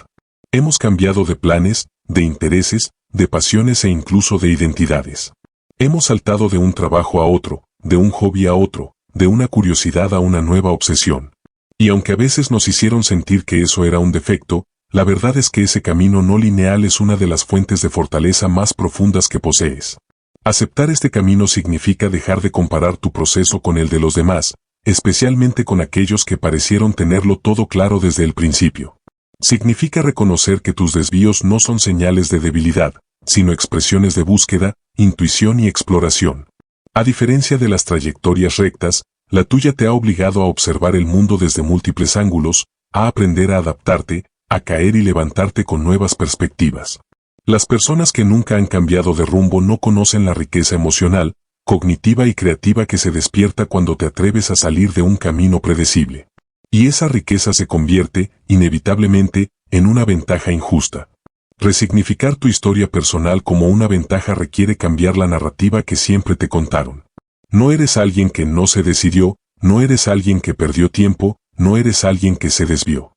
Hemos cambiado de planes, de intereses, de pasiones e incluso de identidades. Hemos saltado de un trabajo a otro, de un hobby a otro, de una curiosidad a una nueva obsesión. Y aunque a veces nos hicieron sentir que eso era un defecto, la verdad es que ese camino no lineal es una de las fuentes de fortaleza más profundas que posees. Aceptar este camino significa dejar de comparar tu proceso con el de los demás, especialmente con aquellos que parecieron tenerlo todo claro desde el principio. Significa reconocer que tus desvíos no son señales de debilidad, sino expresiones de búsqueda, intuición y exploración. A diferencia de las trayectorias rectas, la tuya te ha obligado a observar el mundo desde múltiples ángulos, a aprender a adaptarte, a caer y levantarte con nuevas perspectivas. Las personas que nunca han cambiado de rumbo no conocen la riqueza emocional, cognitiva y creativa que se despierta cuando te atreves a salir de un camino predecible. Y esa riqueza se convierte, inevitablemente, en una ventaja injusta. Resignificar tu historia personal como una ventaja requiere cambiar la narrativa que siempre te contaron. No eres alguien que no se decidió, no eres alguien que perdió tiempo, no eres alguien que se desvió.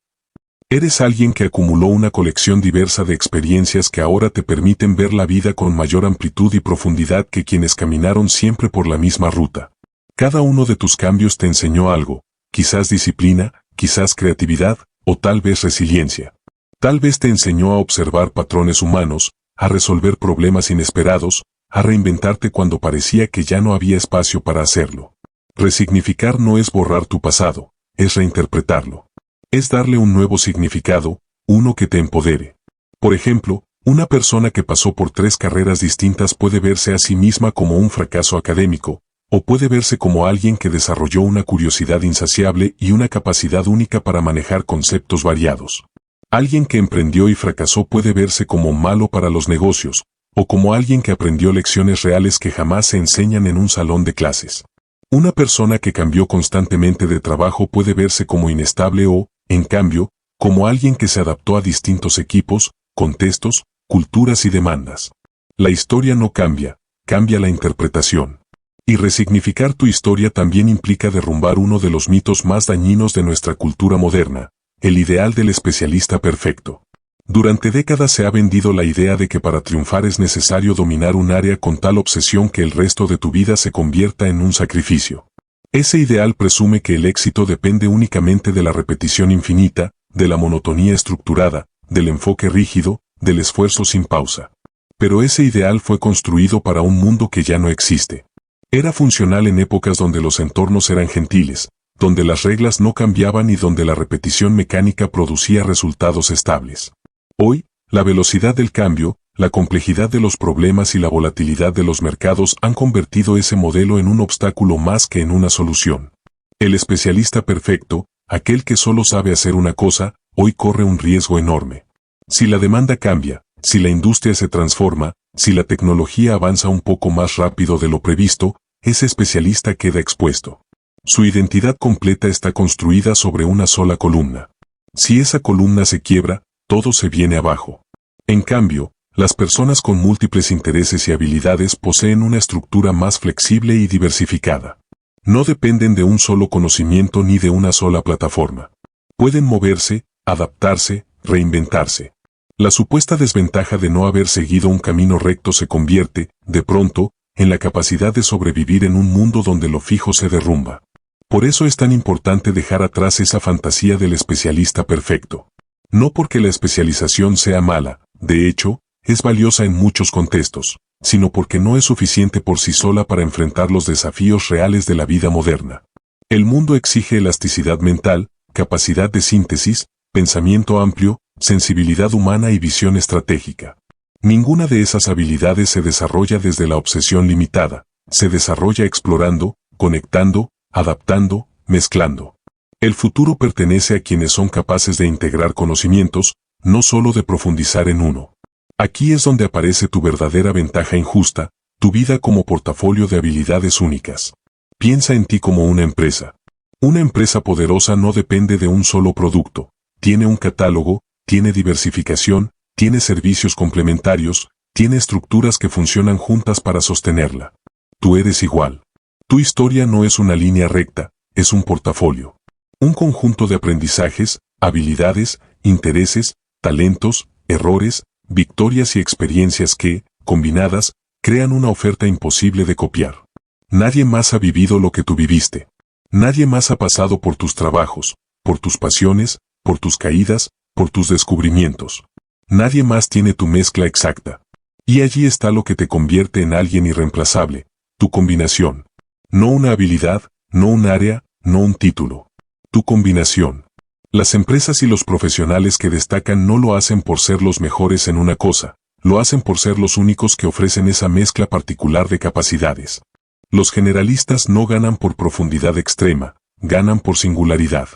Eres alguien que acumuló una colección diversa de experiencias que ahora te permiten ver la vida con mayor amplitud y profundidad que quienes caminaron siempre por la misma ruta. Cada uno de tus cambios te enseñó algo, quizás disciplina, quizás creatividad, o tal vez resiliencia. Tal vez te enseñó a observar patrones humanos, a resolver problemas inesperados, a reinventarte cuando parecía que ya no había espacio para hacerlo. Resignificar no es borrar tu pasado, es reinterpretarlo. Es darle un nuevo significado, uno que te empodere. Por ejemplo, una persona que pasó por 3 carreras distintas puede verse a sí misma como un fracaso académico, o puede verse como alguien que desarrolló una curiosidad insaciable y una capacidad única para manejar conceptos variados. Alguien que emprendió y fracasó puede verse como malo para los negocios, o como alguien que aprendió lecciones reales que jamás se enseñan en un salón de clases. Una persona que cambió constantemente de trabajo puede verse como inestable o, en cambio, como alguien que se adaptó a distintos equipos, contextos, culturas y demandas. La historia no cambia, cambia la interpretación. Y resignificar tu historia también implica derrumbar uno de los mitos más dañinos de nuestra cultura moderna, el ideal del especialista perfecto. Durante décadas se ha vendido la idea de que para triunfar es necesario dominar un área con tal obsesión que el resto de tu vida se convierta en un sacrificio. Ese ideal presume que el éxito depende únicamente de la repetición infinita, de la monotonía estructurada, del enfoque rígido, del esfuerzo sin pausa. Pero ese ideal fue construido para un mundo que ya no existe. Era funcional en épocas donde los entornos eran gentiles, donde las reglas no cambiaban y donde la repetición mecánica producía resultados estables. Hoy, la velocidad del cambio, la complejidad de los problemas y la volatilidad de los mercados han convertido ese modelo en un obstáculo más que en una solución. El especialista perfecto, aquel que solo sabe hacer una cosa, hoy corre un riesgo enorme. Si la demanda cambia, si la industria se transforma, si la tecnología avanza un poco más rápido de lo previsto, ese especialista queda expuesto. Su identidad completa está construida sobre una sola columna. Si esa columna se quiebra, todo se viene abajo. En cambio, las personas con múltiples intereses y habilidades poseen una estructura más flexible y diversificada. No dependen de un solo conocimiento ni de una sola plataforma. Pueden moverse, adaptarse, reinventarse. La supuesta desventaja de no haber seguido un camino recto se convierte, de pronto, en la capacidad de sobrevivir en un mundo donde lo fijo se derrumba. Por eso es tan importante dejar atrás esa fantasía del especialista perfecto. No porque la especialización sea mala, de hecho, es valiosa en muchos contextos, sino porque no es suficiente por sí sola para enfrentar los desafíos reales de la vida moderna. El mundo exige elasticidad mental, capacidad de síntesis, pensamiento amplio, sensibilidad humana y visión estratégica. Ninguna de esas habilidades se desarrolla desde la obsesión limitada, se desarrolla explorando, conectando, adaptando, mezclando. El futuro pertenece a quienes son capaces de integrar conocimientos, no solo de profundizar en uno. Aquí es donde aparece tu verdadera ventaja injusta, tu vida como portafolio de habilidades únicas. Piensa en ti como una empresa. Una empresa poderosa no depende de un solo producto, tiene un catálogo, tiene diversificación, tiene servicios complementarios, tiene estructuras que funcionan juntas para sostenerla. Tú eres igual. Tu historia no es una línea recta, es un portafolio. Un conjunto de aprendizajes, habilidades, intereses, talentos, errores, victorias y experiencias que, combinadas, crean una oferta imposible de copiar. Nadie más ha vivido lo que tú viviste. Nadie más ha pasado por tus trabajos, por tus pasiones, por tus caídas, por tus descubrimientos. Nadie más tiene tu mezcla exacta. Y allí está lo que te convierte en alguien irreemplazable, tu combinación. No una habilidad, no un área, no un título. Tu combinación. Las empresas y los profesionales que destacan no lo hacen por ser los mejores en una cosa, lo hacen por ser los únicos que ofrecen esa mezcla particular de capacidades. Los generalistas no ganan por profundidad extrema, ganan por singularidad.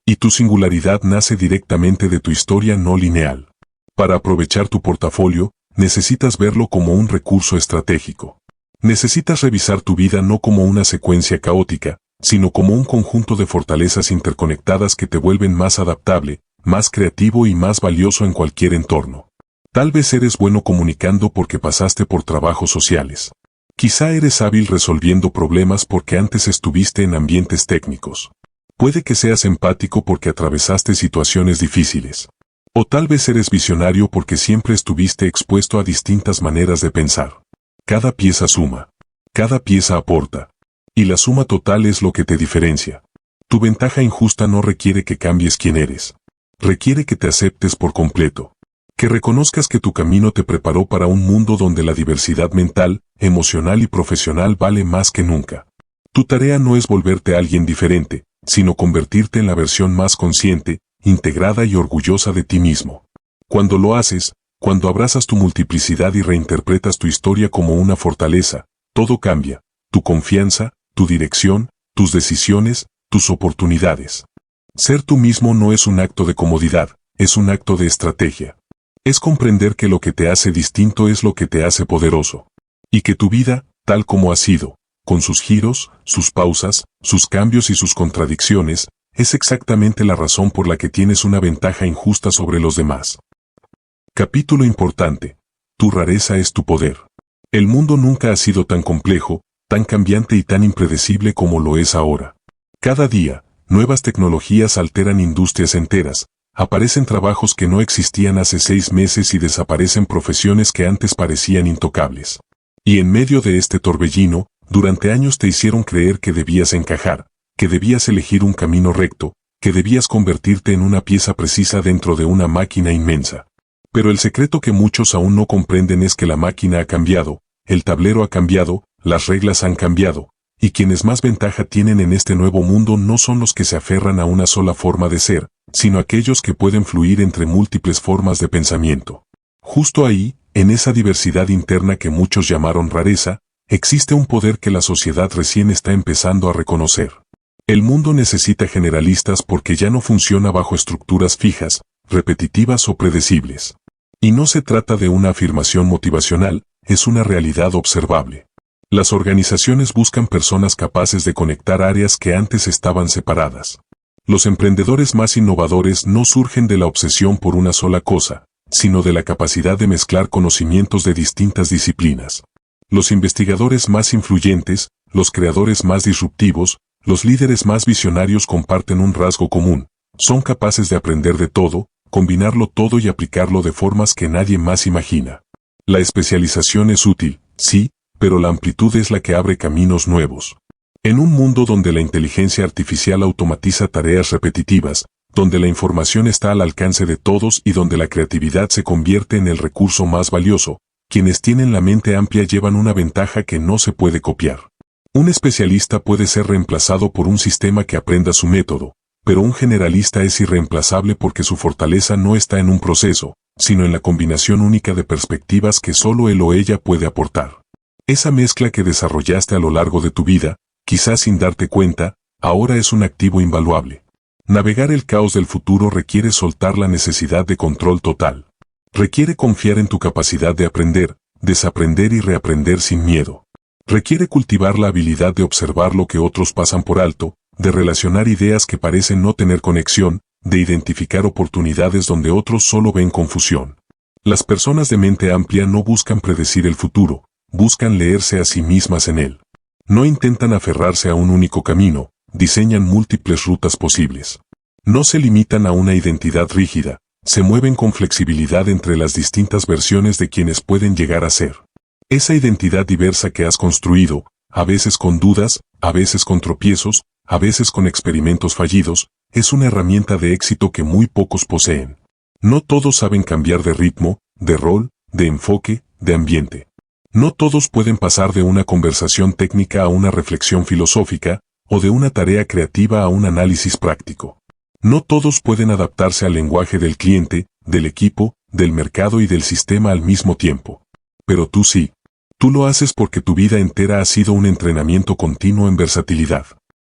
Y tu singularidad nace directamente de tu historia no lineal. Para aprovechar tu portafolio, necesitas verlo como un recurso estratégico. Necesitas revisar tu vida no como una secuencia caótica, sino como un conjunto de fortalezas interconectadas que te vuelven más adaptable, más creativo y más valioso en cualquier entorno. Tal vez eres bueno comunicando porque pasaste por trabajos sociales. Quizá eres hábil resolviendo problemas porque antes estuviste en ambientes técnicos. Puede que seas empático porque atravesaste situaciones difíciles. O tal vez eres visionario porque siempre estuviste expuesto a distintas maneras de pensar. Cada pieza suma. Cada pieza aporta. Y la suma total es lo que te diferencia. Tu ventaja injusta no requiere que cambies quién eres. Requiere que te aceptes por completo. Que reconozcas que tu camino te preparó para un mundo donde la diversidad mental, emocional y profesional vale más que nunca. Tu tarea no es volverte alguien diferente, sino convertirte en la versión más consciente, integrada y orgullosa de ti mismo. Cuando lo haces, cuando abrazas tu multiplicidad y reinterpretas tu historia como una fortaleza, todo cambia, tu confianza, tu dirección, tus decisiones, tus oportunidades. Ser tú mismo no es un acto de comodidad, es un acto de estrategia. Es comprender que lo que te hace distinto es lo que te hace poderoso. Y que tu vida, tal como ha sido, con sus giros, sus pausas, sus cambios y sus contradicciones, es exactamente la razón por la que tienes una ventaja injusta sobre los demás. Capítulo importante. Tu rareza es tu poder. El mundo nunca ha sido tan complejo, tan cambiante y tan impredecible como lo es ahora. Cada día, nuevas tecnologías alteran industrias enteras, aparecen trabajos que no existían hace 6 meses y desaparecen profesiones que antes parecían intocables. Y en medio de este torbellino, durante años te hicieron creer que debías encajar, que debías elegir un camino recto, que debías convertirte en una pieza precisa dentro de una máquina inmensa. Pero el secreto que muchos aún no comprenden es que la máquina ha cambiado, el tablero ha cambiado, las reglas han cambiado, y quienes más ventaja tienen en este nuevo mundo no son los que se aferran a una sola forma de ser, sino aquellos que pueden fluir entre múltiples formas de pensamiento. Justo ahí, en esa diversidad interna que muchos llamaron rareza, existe un poder que la sociedad recién está empezando a reconocer. El mundo necesita generalistas porque ya no funciona bajo estructuras fijas, repetitivas o predecibles. Y no se trata de una afirmación motivacional, es una realidad observable. Las organizaciones buscan personas capaces de conectar áreas que antes estaban separadas. Los emprendedores más innovadores no surgen de la obsesión por una sola cosa, sino de la capacidad de mezclar conocimientos de distintas disciplinas. Los investigadores más influyentes, los creadores más disruptivos, los líderes más visionarios comparten un rasgo común: son capaces de aprender de todo, combinarlo todo y aplicarlo de formas que nadie más imagina. La especialización es útil, sí, pero la amplitud es la que abre caminos nuevos. En un mundo donde la inteligencia artificial automatiza tareas repetitivas, donde la información está al alcance de todos y donde la creatividad se convierte en el recurso más valioso, quienes tienen la mente amplia llevan una ventaja que no se puede copiar. Un especialista puede ser reemplazado por un sistema que aprenda su método, pero un generalista es irreemplazable porque su fortaleza no está en un proceso, sino en la combinación única de perspectivas que solo él o ella puede aportar. Esa mezcla que desarrollaste a lo largo de tu vida, quizás sin darte cuenta, ahora es un activo invaluable. Navegar el caos del futuro requiere soltar la necesidad de control total. Requiere confiar en tu capacidad de aprender, desaprender y reaprender sin miedo. Requiere cultivar la habilidad de observar lo que otros pasan por alto, de relacionar ideas que parecen no tener conexión, de identificar oportunidades donde otros solo ven confusión. Las personas de mente amplia no buscan predecir el futuro, buscan leerse a sí mismas en él. No intentan aferrarse a un único camino, diseñan múltiples rutas posibles. No se limitan a una identidad rígida, se mueven con flexibilidad entre las distintas versiones de quienes pueden llegar a ser. Esa identidad diversa que has construido, a veces con dudas, a veces con tropiezos, a veces con experimentos fallidos, es una herramienta de éxito que muy pocos poseen. No todos saben cambiar de ritmo, de rol, de enfoque, de ambiente. No todos pueden pasar de una conversación técnica a una reflexión filosófica, o de una tarea creativa a un análisis práctico. No todos pueden adaptarse al lenguaje del cliente, del equipo, del mercado y del sistema al mismo tiempo. Pero tú sí. Tú lo haces porque tu vida entera ha sido un entrenamiento continuo en versatilidad.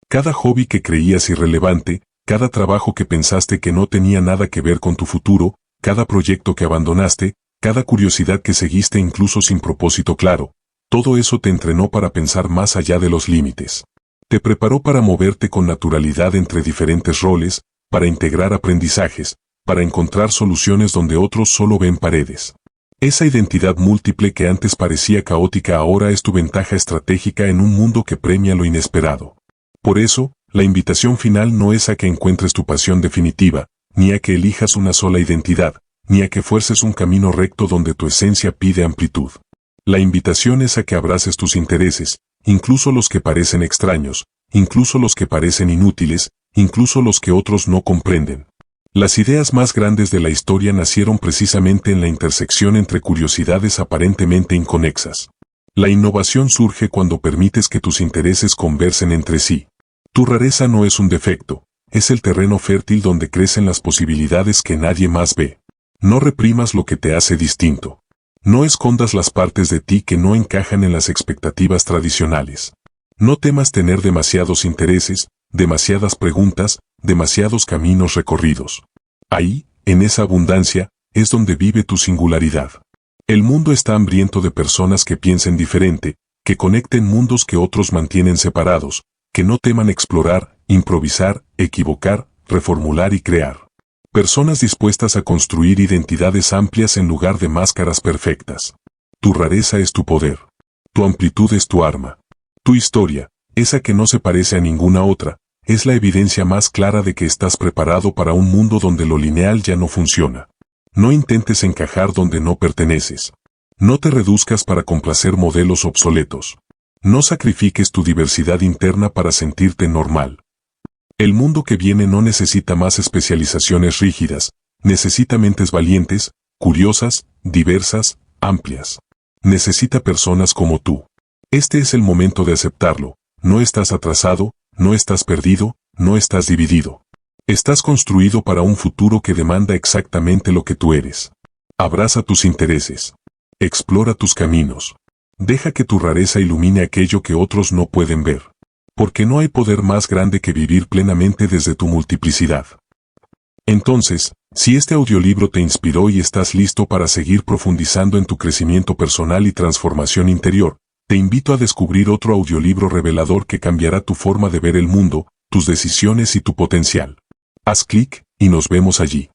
Cada hobby que creías irrelevante, cada trabajo que pensaste que no tenía nada que ver con tu futuro, cada proyecto que abandonaste, cada curiosidad que seguiste incluso sin propósito claro, todo eso te entrenó para pensar más allá de los límites. Te preparó para moverte con naturalidad entre diferentes roles, para integrar aprendizajes, para encontrar soluciones donde otros solo ven paredes. Esa identidad múltiple que antes parecía caótica ahora es tu ventaja estratégica en un mundo que premia lo inesperado. Por eso, la invitación final no es a que encuentres tu pasión definitiva, ni a que elijas una sola identidad, ni a que fuerces un camino recto donde tu esencia pide amplitud. La invitación es a que abraces tus intereses, incluso los que parecen extraños, incluso los que parecen inútiles, incluso los que otros no comprenden. Las ideas más grandes de la historia nacieron precisamente en la intersección entre curiosidades aparentemente inconexas. La innovación surge cuando permites que tus intereses conversen entre sí. Tu rareza no es un defecto, es el terreno fértil donde crecen las posibilidades que nadie más ve. No reprimas lo que te hace distinto. No escondas las partes de ti que no encajan en las expectativas tradicionales. No temas tener demasiados intereses, demasiadas preguntas, demasiados caminos recorridos. Ahí, en esa abundancia, es donde vive tu singularidad. El mundo está hambriento de personas que piensen diferente, que conecten mundos que otros mantienen separados, que no teman explorar, improvisar, equivocar, reformular y crear. Personas dispuestas a construir identidades amplias en lugar de máscaras perfectas. Tu rareza es tu poder. Tu amplitud es tu arma. Tu historia, esa que no se parece a ninguna otra, es la evidencia más clara de que estás preparado para un mundo donde lo lineal ya no funciona. No intentes encajar donde no perteneces. No te reduzcas para complacer modelos obsoletos. No sacrifiques tu diversidad interna para sentirte normal. El mundo que viene no necesita más especializaciones rígidas, necesita mentes valientes, curiosas, diversas, amplias. Necesita personas como tú. Este es el momento de aceptarlo. No estás atrasado, no estás perdido, no estás dividido. Estás construido para un futuro que demanda exactamente lo que tú eres. Abraza tus intereses. Explora tus caminos. Deja que tu rareza ilumine aquello que otros no pueden ver. Porque no hay poder más grande que vivir plenamente desde tu multiplicidad. Entonces, si este audiolibro te inspiró y estás listo para seguir profundizando en tu crecimiento personal y transformación interior, te invito a descubrir otro audiolibro revelador que cambiará tu forma de ver el mundo, tus decisiones y tu potencial. Haz clic y nos vemos allí.